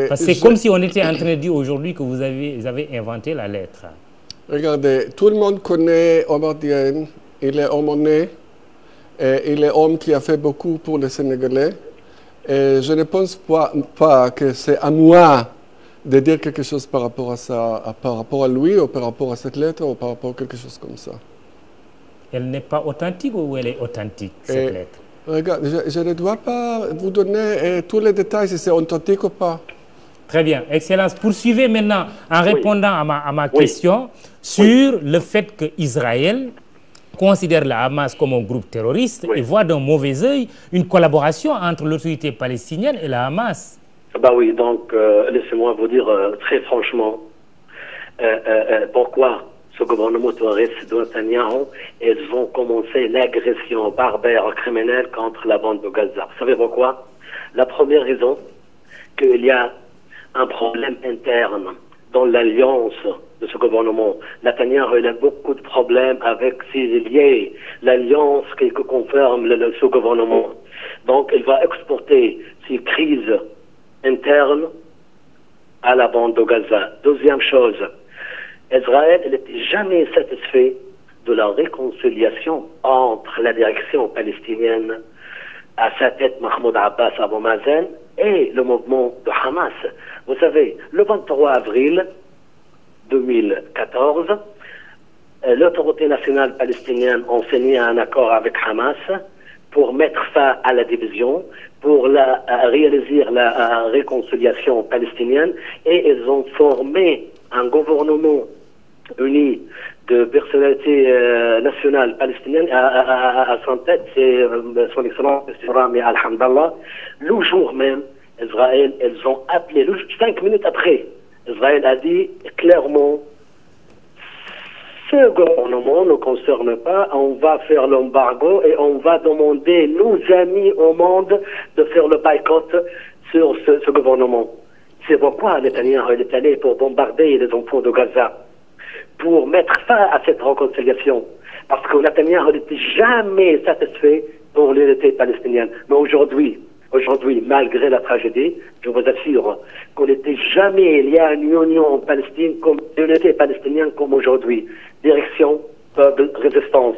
Parce que c'est comme si on était en train de dire aujourd'hui que vous avez inventé la lettre. Regardez, tout le monde connaît Omar Diagne. Il est aumônier. Il est homme qui a fait beaucoup pour les Sénégalais. Et je ne pense pas que c'est à moi de dire quelque chose par rapport à ça, par rapport à lui, ou par rapport à cette lettre, ou par rapport à quelque chose comme ça. Elle n'est pas authentique ou elle est authentique, cette lettre? Regarde, je ne dois pas vous donner tous les détails si c'est authentique ou pas. Très bien. Excellence, poursuivez maintenant en répondant à ma question sur le fait qu'Israël considère la Hamas comme un groupe terroriste et voit d'un mauvais œil une collaboration entre l'autorité palestinienne et la Hamas. Bah oui, donc laissez-moi vous dire très franchement pourquoi ce gouvernement terroriste de Netanyahu, ils ont commencé l'agression barbare criminelle contre la bande de Gaza. Vous savez pourquoi? La première raison, qu'il y a un problème interne dans l'alliance de ce gouvernement. Netanyahu, il a beaucoup de problèmes avec ses alliés, l'alliance qui confirme ce gouvernement. Donc, il va exporter ces crises internes à la bande de Gaza. Deuxième chose, Israël n'était jamais satisfait de la réconciliation entre la direction palestinienne, à sa tête Mahmoud Abbas Abou Mazen, et le mouvement de Hamas. Vous savez, le 23 avril 2014, l'autorité nationale palestinienne a signé un accord avec Hamas pour mettre fin à la division, pour réaliser la réconciliation palestinienne, et ils ont formé un gouvernement uni de personnalités nationales palestiniennes. À son tête, c'est son excellence, M. Rami Al-Hamdallah. Le jour même, Israël, ils ont appelé, 5 minutes après, Israël a dit clairement, ce gouvernement ne concerne pas, on va faire l'embargo et on va demander nos amis au monde de faire le boycott sur ce gouvernement. C'est pourquoi Netanyahu est allé pour bombarder les enfants de Gaza, pour mettre fin à cette réconciliation. Parce que Netanyahu n'était jamais satisfait pour l'unité palestinienne. Mais aujourd'hui, malgré la tragédie, je vous assure qu'on n'était jamais lié à une union palestinienne comme l'unité palestinienne comme aujourd'hui. Direction, peuple, résistance,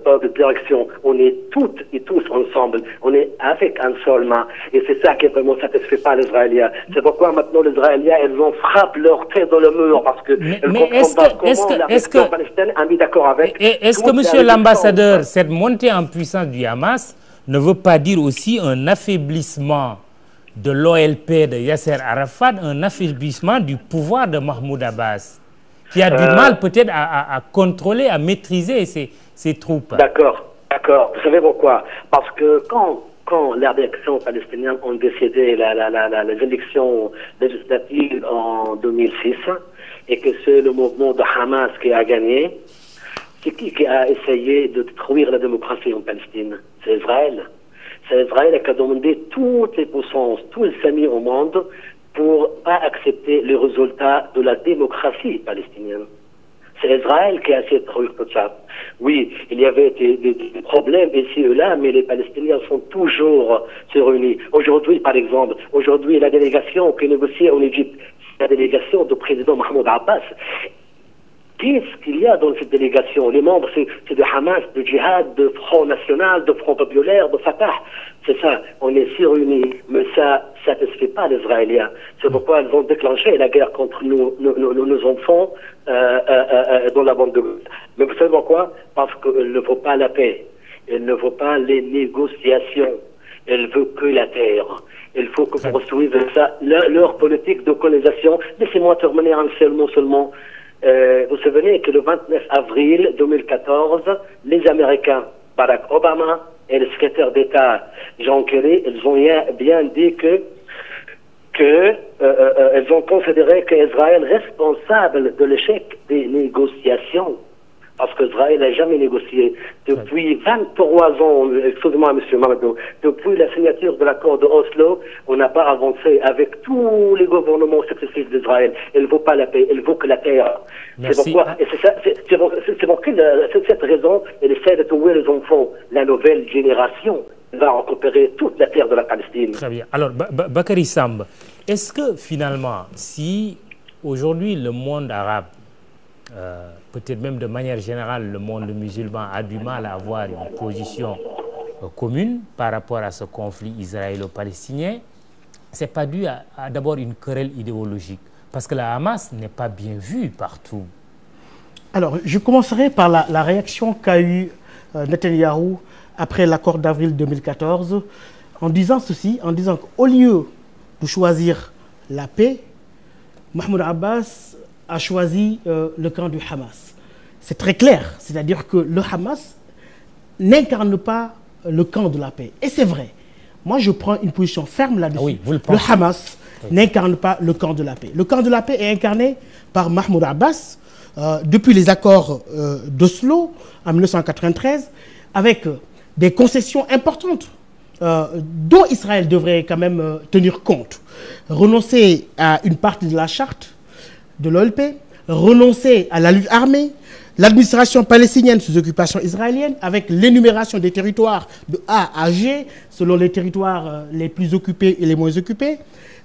peuple, direction. On est toutes et tous ensemble. On est avec un seul main. Et c'est ça qui est vraiment satisfait par les Israéliens. C'est pourquoi maintenant les Israéliens, ils ont frappé leur tête dans le mur parce que est-ce que palestinienne a mis d'accord avec. Est-ce que, monsieur l'ambassadeur, cette montée en puissance du Hamas ne veut pas dire aussi un affaiblissement de l'OLP de Yasser Arafat, un affaiblissement du pouvoir de Mahmoud Abbas, qui a du mal peut-être à contrôler, à maîtriser ses troupes? D'accord. Vous savez pourquoi? Parce que quand les élections palestiniennes ont décidé les élections législatives en 2006, et que c'est le mouvement de Hamas qui a gagné, c'est qui a essayé de détruire la démocratie en Palestine? C'est Israël. C'est Israël qui a demandé toutes les puissances, tous les amis au monde pour pas accepter les résultats de la démocratie palestinienne. C'est Israël qui a essayé de détruire tout ça. Oui, il y avait des problèmes ici et là, mais les Palestiniens sont toujours se réunis. Aujourd'hui, par exemple, la délégation qui négocie en Égypte, c'est la délégation du président Mahmoud Abbas, qu'est-ce qu'il y a dans cette délégation? Les membres, c'est de Hamas, de Djihad, de Front National, de Front Populaire, de Fatah. C'est ça, on est si réunis, mais ça ne satisfait pas les Israéliens. C'est pourquoi ils ont déclenché la guerre contre nos enfants dans la bande de Gaza. Mais vous savez pourquoi? Parce qu'elle ne veut pas la paix, elle ne veut pas les négociations, elle veut que la terre. Il faut que vous suivez ça, leur politique de colonisation. Laissez-moi terminer un seul mot seulement. Vous vous souvenez que le 29 avril 2014, les Américains, Barack Obama et le secrétaire d'État John Kerry, ils ont bien dit ils ont considéré qu'Israël est responsable de l'échec des négociations. Parce qu'Israël n'a jamais négocié. Depuis 23 ans, excusez-moi, M. Mamadou, depuis la signature de l'accord de Oslo, on n'a pas avancé avec tous les gouvernements successifs d'Israël. Il ne veut pas la paix, il veut que la terre. C'est pourquoi, et c'est pour cette raison, il essaie de trouver les enfants. La nouvelle génération va récupérer toute la terre de la Palestine. Très bien. Alors, Bakary Samb, est-ce que finalement, si aujourd'hui le monde arabe, peut-être même de manière générale, le monde musulman a du mal à avoir une position commune par rapport à ce conflit israélo-palestinien, ce n'est pas dû à d'abord une querelle idéologique, parce que la Hamas n'est pas bien vue partout. Alors, je commencerai par la réaction qu'a eue Netanyahou après l'accord d'avril 2014, en disant ceci, en disant qu'au lieu de choisir la paix, Mahmoud Abbas a choisi le camp du Hamas. C'est très clair, c'est-à-dire que le Hamas n'incarne pas le camp de la paix. Et c'est vrai. Moi, je prends une position ferme là-dessus. Ah oui, le Hamas n'incarne pas le camp de la paix. Le camp de la paix est incarné par Mahmoud Abbas depuis les accords d'Oslo en 1993, avec des concessions importantes dont Israël devrait quand même tenir compte. Renoncer à une partie de la charte de l'OLP, renoncer à la lutte armée, l'administration palestinienne sous occupation israélienne, avec l'énumération des territoires de A à G, selon les territoires les plus occupés et les moins occupés.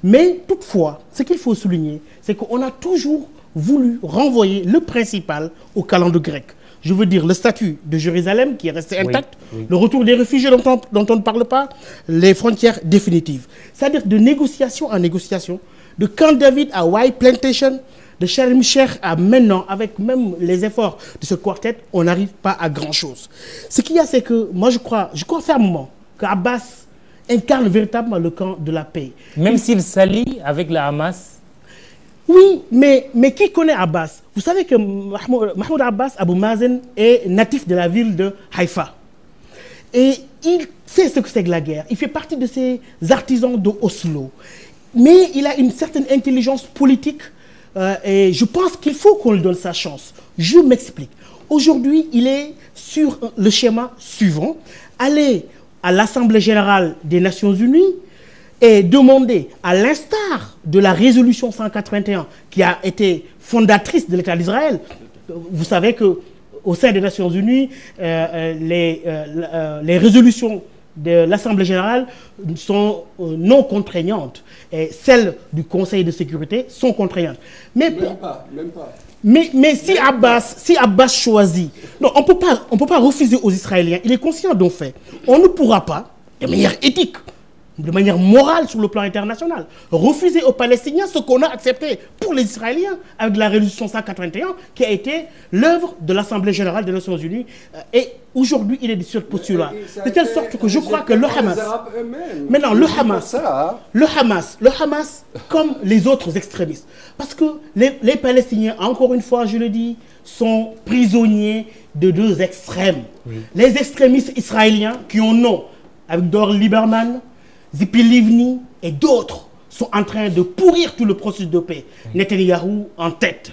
Mais toutefois, ce qu'il faut souligner, c'est qu'on a toujours voulu renvoyer le principal au calendrier grec. Je veux dire le statut de Jérusalem qui est resté intact, le retour des réfugiés dont on ne parle pas, les frontières définitives. C'est-à-dire de négociation en négociation, de Camp David à White Plantation, de Sharm el-Sheikh à maintenant, avec même les efforts de ce quartet, on n'arrive pas à grand-chose. Ce qu'il y a, c'est que moi je crois fermement qu'Abbas incarne véritablement le camp de la paix. Même s'il s'allie avec la Hamas. Oui, mais qui connaît Abbas? Vous savez que Mahmoud Abbas Abou Mazen est natif de la ville de Haïfa. Et il sait ce que c'est que la guerre. Il fait partie de ces artisans de Oslo. Mais il a une certaine intelligence politique et je pense qu'il faut qu'on lui donne sa chance. Je m'explique. Aujourd'hui, il est sur le schéma suivant. Aller à l'Assemblée générale des Nations Unies et demander, à l'instar de la résolution 181 qui a été fondatrice de l'État d'Israël, vous savez qu'au sein des Nations Unies, les résolutions de l'Assemblée générale sont non contraignantes et celles du Conseil de sécurité sont contraignantes. Mais même pas. Mais si Abbas choisit, non, on peut pas refuser aux Israéliens. Il est conscient d'un fait. On ne pourra pas, de manière éthique, de manière morale sur le plan international, refuser aux Palestiniens ce qu'on a accepté pour les Israéliens avec la résolution 181 qui a été l'œuvre de l'Assemblée générale des Nations Unies. Et aujourd'hui, il est sur ce postulat. De telle sorte que je crois que le Hamas... Maintenant, le Hamas, comme les autres extrémistes, parce que les Palestiniens, encore une fois, je le dis, sont prisonniers de deux extrêmes. Oui. Les extrémistes israéliens qui ont nom, avec Dor Lieberman, Zipi Livni et d'autres sont en train de pourrir tout le processus de paix. Netanyahou en tête.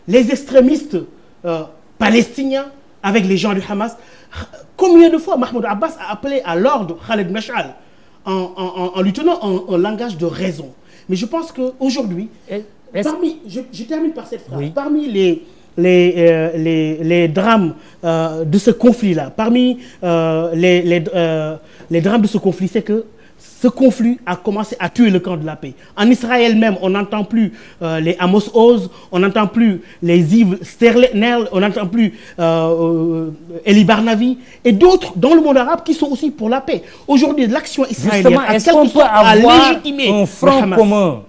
Les extrémistes palestiniens avec les gens du Hamas. Combien de fois Mahmoud Abbas a appelé à l'ordre Khaled Meshal en lui tenant un langage de raison. Mais je pense qu'aujourd'hui, je termine par cette phrase, parmi les drames de ce conflit-là, parmi les drames de ce conflit, c'est que ce conflit a commencé à tuer le camp de la paix. En Israël même, on n'entend plus les Amos Oz, on n'entend plus les Yves Sterner, on n'entend plus Eli Barnavi et d'autres dans le monde arabe qui sont aussi pour la paix. Aujourd'hui, l'action israélienne a quelque sorte à légitimer un front commun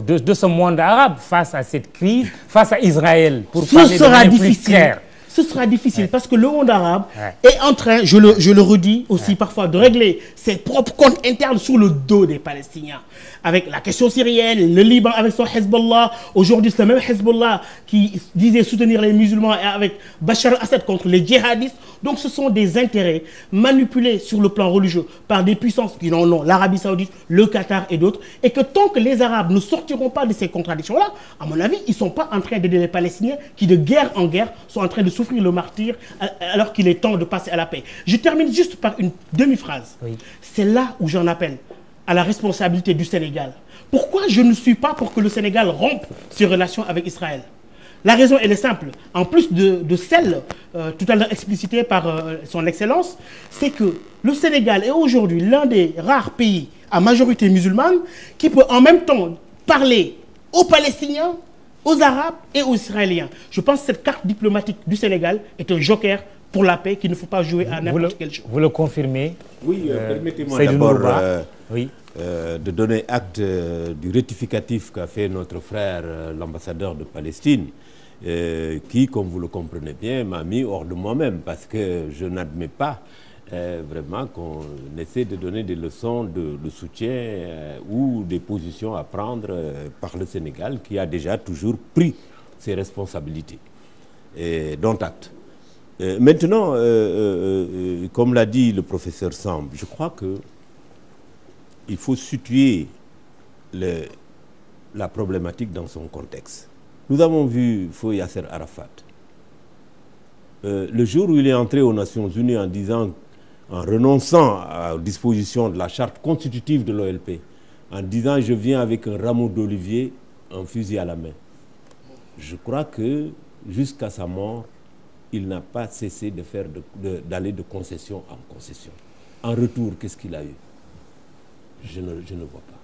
de ce monde arabe face à cette crise, face à Israël, pour parler de manière plus claire. Ce sera difficile parce que le monde arabe est en train, je le redis aussi parfois, de régler ses propres comptes internes sur le dos des Palestiniens. Avec la question syrienne, le Liban avec son Hezbollah. Aujourd'hui, c'est le même Hezbollah qui disait soutenir les musulmans avec Bachar al-Assad contre les djihadistes. Donc ce sont des intérêts manipulés sur le plan religieux par des puissances qui n'en ont, l'Arabie Saoudite, le Qatar et d'autres. Et que tant que les Arabes ne sortiront pas de ces contradictions-là, à mon avis, ils ne sont pas en train d'aider les Palestiniens qui, de guerre en guerre, sont en train de souffrir le martyre alors qu'il est temps de passer à la paix. Je termine juste par une demi-phrase. Oui. C'est là où j'en appelle à la responsabilité du Sénégal. Pourquoi je ne suis pas pour que le Sénégal rompe ses relations avec Israël? La raison, elle est simple. En plus de celle tout à l'heure explicitée par son Excellence, c'est que le Sénégal est aujourd'hui l'un des rares pays à majorité musulmane qui peut en même temps parler aux Palestiniens, aux Arabes et aux Israéliens. Je pense que cette carte diplomatique du Sénégal est un joker pour la paix qu'il ne faut pas jouer à n'importe quel jeu. Vous le confirmez? Oui, permettez-moi d'abord de donner acte du rectificatif qu'a fait notre frère, l'ambassadeur de Palestine, qui, comme vous le comprenez bien, m'a mis hors de moi-même, parce que je n'admets pas vraiment qu'on essaie de donner des leçons de soutien ou des positions à prendre par le Sénégal, qui a déjà toujours pris ses responsabilités. Dont acte. Maintenant, comme l'a dit le professeur Samb, je crois qu'il faut situer la problématique dans son contexte. Nous avons vu Feu Yasser Arafat. Le jour où il est entré aux Nations Unies en disant, en renonçant aux dispositions de la charte constitutive de l'OLP, en disant « je viens avec un rameau d'olivier, un fusil à la main », je crois que jusqu'à sa mort, il n'a pas cessé d'aller de concession en concession. En retour, qu'est-ce qu'il a eu? Je ne vois pas.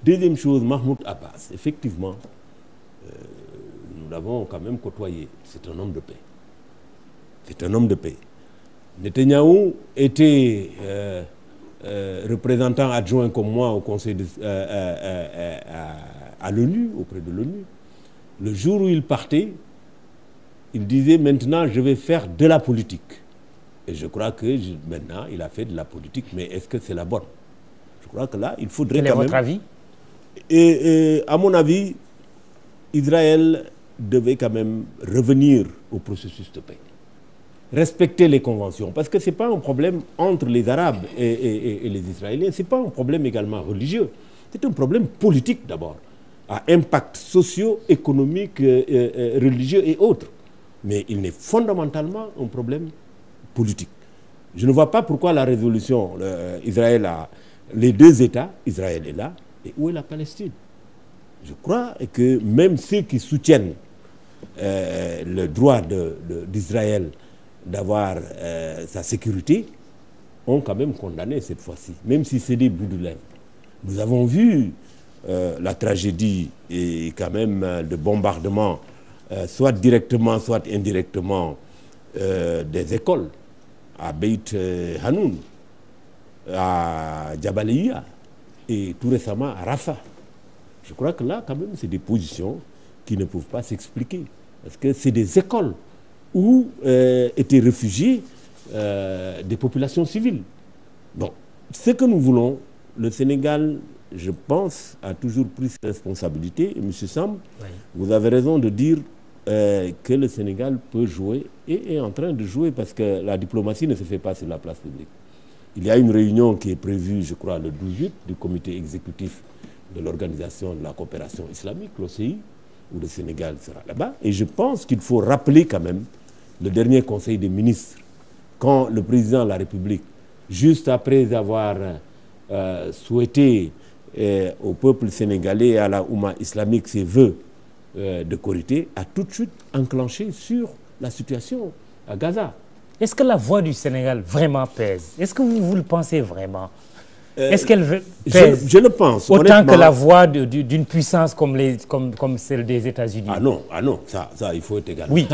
Deuxième chose, Mahmoud Abbas, effectivement, nous l'avons quand même côtoyé. C'est un homme de paix. C'est un homme de paix. Netanyahou était représentant adjoint comme moi au Conseil à l'ONU, auprès de l'ONU. Le jour où il partait, il disait maintenant je vais faire de la politique. Et je crois que maintenant il a fait de la politique, mais est-ce que c'est la bonne? Je crois que là il faudrait quand même... Quel est votre avis? Et à mon avis, Israël devait quand même revenir au processus de paix. Respecter les conventions, parce que ce n'est pas un problème entre les Arabes et les Israéliens, ce n'est pas un problème également religieux, c'est un problème politique d'abord, à impact socio-économique, religieux et autres. Mais il est fondamentalement un problème politique. Je ne vois pas pourquoi la résolution, Israël a les deux États, Israël est là, et où est la Palestine? Je crois que même ceux qui soutiennent le droit d'Israël d'avoir sa sécurité ont quand même condamné cette fois-ci, même si c'est des bouts de lèvres. Nous avons vu la tragédie et quand même de bombardement, soit directement, soit indirectement, des écoles à Beit Hanoun, à Jabalia et tout récemment à Rafah. Je crois que là, quand même, c'est des positions qui ne peuvent pas s'expliquer. Parce que c'est des écoles où étaient réfugiés des populations civiles. Bon, ce que nous voulons, le Sénégal, je pense, a toujours pris ses responsabilités. Et M. Samb, oui, vous avez raison de dire que le Sénégal peut jouer et est en train de jouer parce que la diplomatie ne se fait pas sur la place publique. Il y a une réunion qui est prévue, je crois, le 12 août du comité exécutif de l'Organisation de la coopération islamique, l'OCI, où le Sénégal sera là-bas. Et je pense qu'il faut rappeler quand même le dernier conseil des ministres, quand le président de la République, juste après avoir souhaité au peuple sénégalais et à la Oumma islamique ses vœux de Korité, a tout de suite enclenché sur la situation à Gaza. Est-ce que la voix du Sénégal vraiment pèse? Est-ce que vous le pensez vraiment? Est-ce qu'elle pèse je le pense. Autant que la voix d'une puissance comme celle des États-Unis? Ah non, ça il faut être égal. Oui,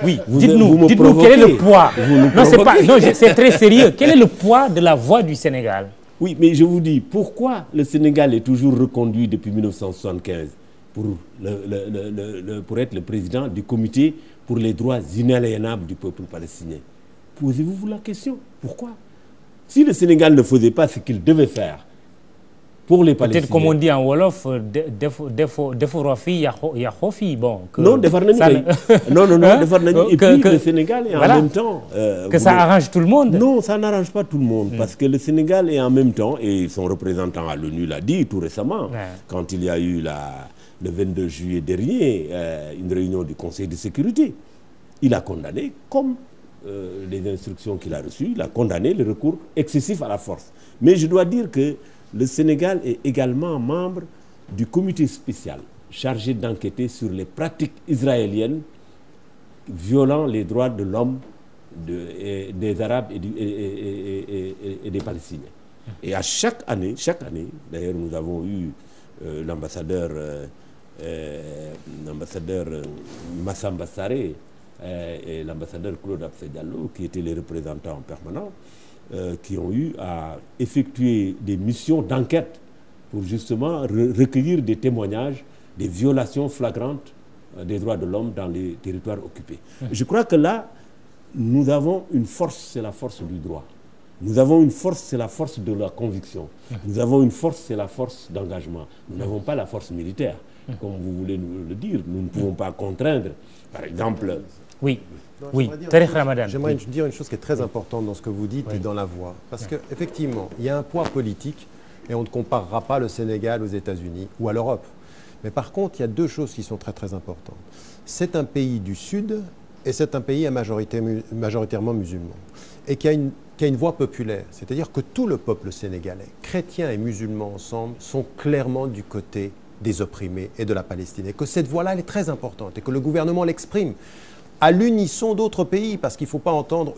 oui. Dites-nous quel est le poids. Non, c'est très sérieux. Quel est le poids de la voix du Sénégal? Oui, mais je vous dis, pourquoi le Sénégal est toujours reconduit depuis 1975 pour être le président du comité pour les droits inaliénables du peuple palestinien? Posez-vous la question. Pourquoi? Si le Sénégal ne faisait pas ce qu'il devait faire pour les Palestiniens... Peut-être comme on dit en Wolof, bon, non, et puis le Sénégal est en même temps... que ça arrange tout le monde? Non, ça n'arrange pas tout le monde, parce que le Sénégal est en même temps, et son représentant à l'ONU l'a dit tout récemment, quand il y a eu le 22 juillet dernier, une réunion du Conseil de sécurité, il a condamné, comme les instructions qu'il a reçues, il a condamné le recours excessif à la force. Mais je dois dire que le Sénégal est également membre du comité spécial chargé d'enquêter sur les pratiques israéliennes violant les droits de l'homme des Arabes et des Palestiniens. Et à chaque année, d'ailleurs nous avons eu l'ambassadeur Massamba Sarré et l'ambassadeur Claude Absé Diallo, qui étaient les représentants permanents, qui ont eu à effectuer des missions d'enquête pour justement recueillir des témoignages des violations flagrantes des droits de l'homme dans les territoires occupés. Je crois que là, nous avons une force, c'est la force du droit. Nous avons une force, c'est la force de la conviction. Nous avons une force, c'est la force d'engagement. Nous n'avons pas la force militaire, comme vous voulez nous le dire. Nous ne pouvons pas contraindre, par exemple... Oui, oui. J'aimerais dire une chose qui est très importante dans ce que vous dites et dans la voix. Parce qu'effectivement, il y a un poids politique et on ne comparera pas le Sénégal aux États-Unis ou à l'Europe. Mais par contre, il y a deux choses qui sont très très importantes. C'est un pays du Sud et c'est un pays à majoritairement musulman. Et qui a une voix populaire. C'est-à-dire que tout le peuple sénégalais, chrétiens et musulmans ensemble, sont clairement du côté des opprimés et de la Palestine. Et que cette voix-là, elle est très importante et que le gouvernement l'exprime à l'unisson d'autres pays, parce qu'il faut entendre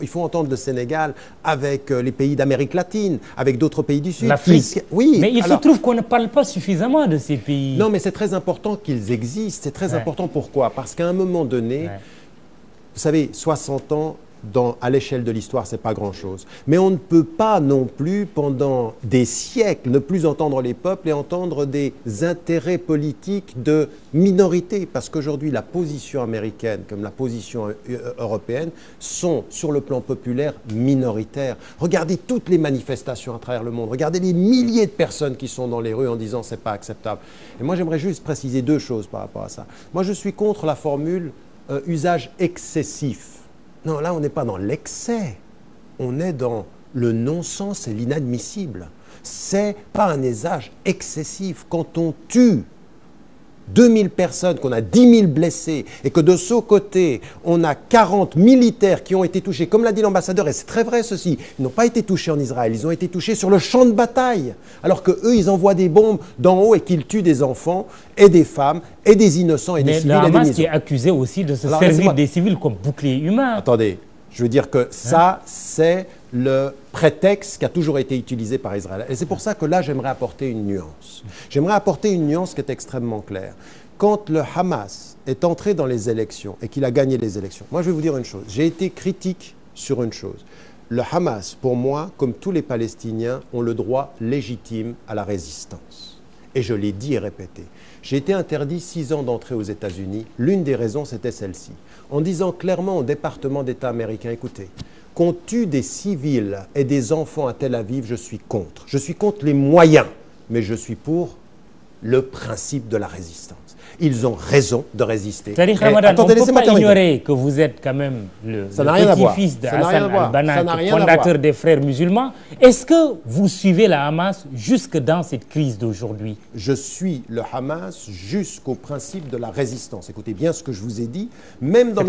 le Sénégal avec les pays d'Amérique latine, avec d'autres pays du Sud. L'Afrique. Oui. Mais il se trouve qu'on ne parle pas suffisamment de ces pays. Non, mais c'est très important qu'ils existent. C'est très important. Pourquoi? Parce qu'à un moment donné, vous savez, 60 ans, à l'échelle de l'histoire, ce n'est pas grand-chose. Mais on ne peut pas non plus, pendant des siècles, ne plus entendre les peuples et entendre des intérêts politiques de minorités. Parce qu'aujourd'hui, la position américaine comme la position européenne sont, sur le plan populaire, minoritaires. Regardez toutes les manifestations à travers le monde. Regardez les milliers de personnes qui sont dans les rues en disant « c'est pas acceptable ». Et moi, j'aimerais juste préciser deux choses par rapport à ça. Moi, je suis contre la formule « usage excessif ». Non, là, on n'est pas dans l'excès. On est dans le non-sens et l'inadmissible. C'est pas un usage excessif. Quand on tue 2000 personnes, qu'on a 10 000 blessés, et que de ce côté, on a 40 militaires qui ont été touchés, comme l'a dit l'ambassadeur, et c'est très vrai ceci, ils n'ont pas été touchés en Israël, ils ont été touchés sur le champ de bataille, alors qu'eux, ils envoient des bombes d'en haut et qu'ils tuent des enfants, et des femmes, et des innocents, et des civils. Mais le Hamas qui est accusé aussi de se servir des civils comme bouclier humain. Attendez, je veux dire que ça, c'est le prétexte qui a toujours été utilisé par Israël. Et c'est pour ça que là, j'aimerais apporter une nuance. J'aimerais apporter une nuance qui est extrêmement claire. Quand le Hamas est entré dans les élections et qu'il a gagné les élections, moi, je vais vous dire une chose. J'ai été critique sur une chose. Le Hamas, pour moi, comme tous les Palestiniens, ont le droit légitime à la résistance. Et je l'ai dit et répété. J'ai été interdit 6 ans d'entrée aux États-Unis. L'une des raisons, c'était celle-ci. En disant clairement au département d'État américain, écoutez, qu'on tue des civils et des enfants à Tel Aviv, je suis contre. Je suis contre les moyens, mais je suis pour le principe de la résistance. Ils ont raison de résister. Tariq Ramadan, on ne peut pas ignorer que vous êtes quand même le petit-fils d'Hassan al-Banna, fondateur des Frères musulmans. Est-ce que vous suivez le Hamas jusque dans cette crise d'aujourd'hui? Je suis le Hamas jusqu'au principe de la résistance. Écoutez bien ce que je vous ai dit, même dans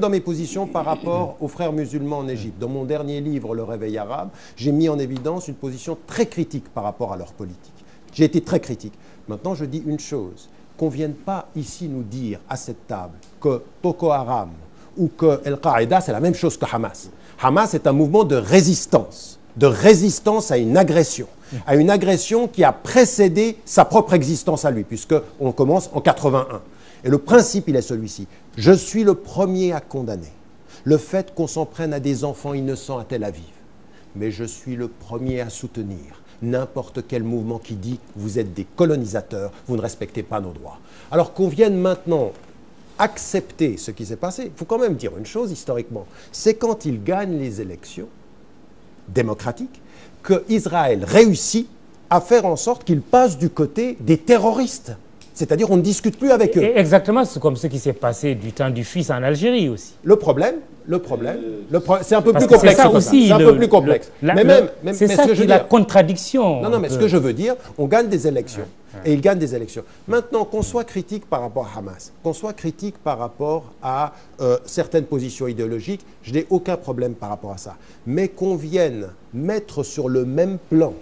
mes positions par rapport aux Frères musulmans en Égypte. Dans mon dernier livre, Le Réveil arabe, j'ai mis en évidence une position très critique par rapport à leur politique. J'ai été très critique. Maintenant, je dis une chose. Qu'on ne vienne pas ici nous dire à cette table que Boko Haram ou que Al-Qaïda, c'est la même chose que Hamas. Hamas est un mouvement de résistance. de résistance à une agression qui a précédé sa propre existence à lui, puisqu'on commence en 81. Et le principe, il est celui-ci. Je suis le premier à condamner le fait qu'on s'en prenne à des enfants innocents à Tel Aviv. Mais je suis le premier à soutenir n'importe quel mouvement qui dit « vous êtes des colonisateurs, vous ne respectez pas nos droits ». Alors qu'on vienne maintenant accepter ce qui s'est passé, il faut quand même dire une chose historiquement, c'est quand ils gagnent les élections démocratiques qu'Israël réussit à faire en sorte qu'ils passent du côté des terroristes. C'est-à-dire on ne discute plus avec eux. Exactement, c'est comme ce qui s'est passé du temps du fils en Algérie aussi. Le problème, c'est un peu plus complexe. C'est un peu plus complexe. C'est ça qui est la contradiction. Non, mais ce que je veux dire, on gagne des élections. Et ils gagnent des élections. Maintenant, qu'on soit critique par rapport à Hamas, qu'on soit critique par rapport à certaines positions idéologiques, je n'ai aucun problème par rapport à ça. Mais qu'on vienne mettre sur le même plan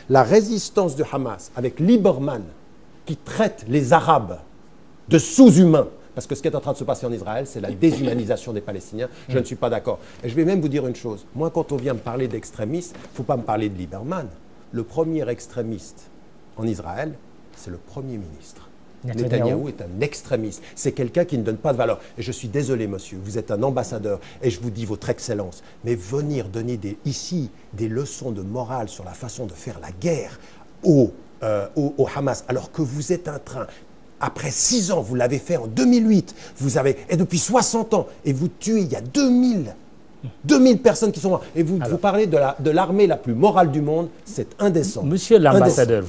la résistance du Hamas avec Lieberman, qui traite les Arabes de sous-humains, parce que ce qui est en train de se passer en Israël, c'est la déshumanisation des Palestiniens. Je ne suis pas d'accord. Et je vais même vous dire une chose. Moi, quand on vient me parler d'extrémistes, il ne faut pas me parler de Lieberman. Le premier extrémiste en Israël, c'est le Premier ministre. Netanyahou est un extrémiste. C'est quelqu'un qui ne donne pas de valeur. Et je suis désolé, monsieur, vous êtes un ambassadeur, et je vous dis votre excellence, mais venir donner ici des leçons de morale sur la façon de faire la guerre au Hamas, alors que vous êtes en train, après 6 ans, vous l'avez fait en 2008, et depuis 60 ans, et vous tuez, il y a 2000 personnes qui sont mortes, et vous parlez de l'armée la plus morale du monde, c'est indécent. Monsieur l'ambassadeur,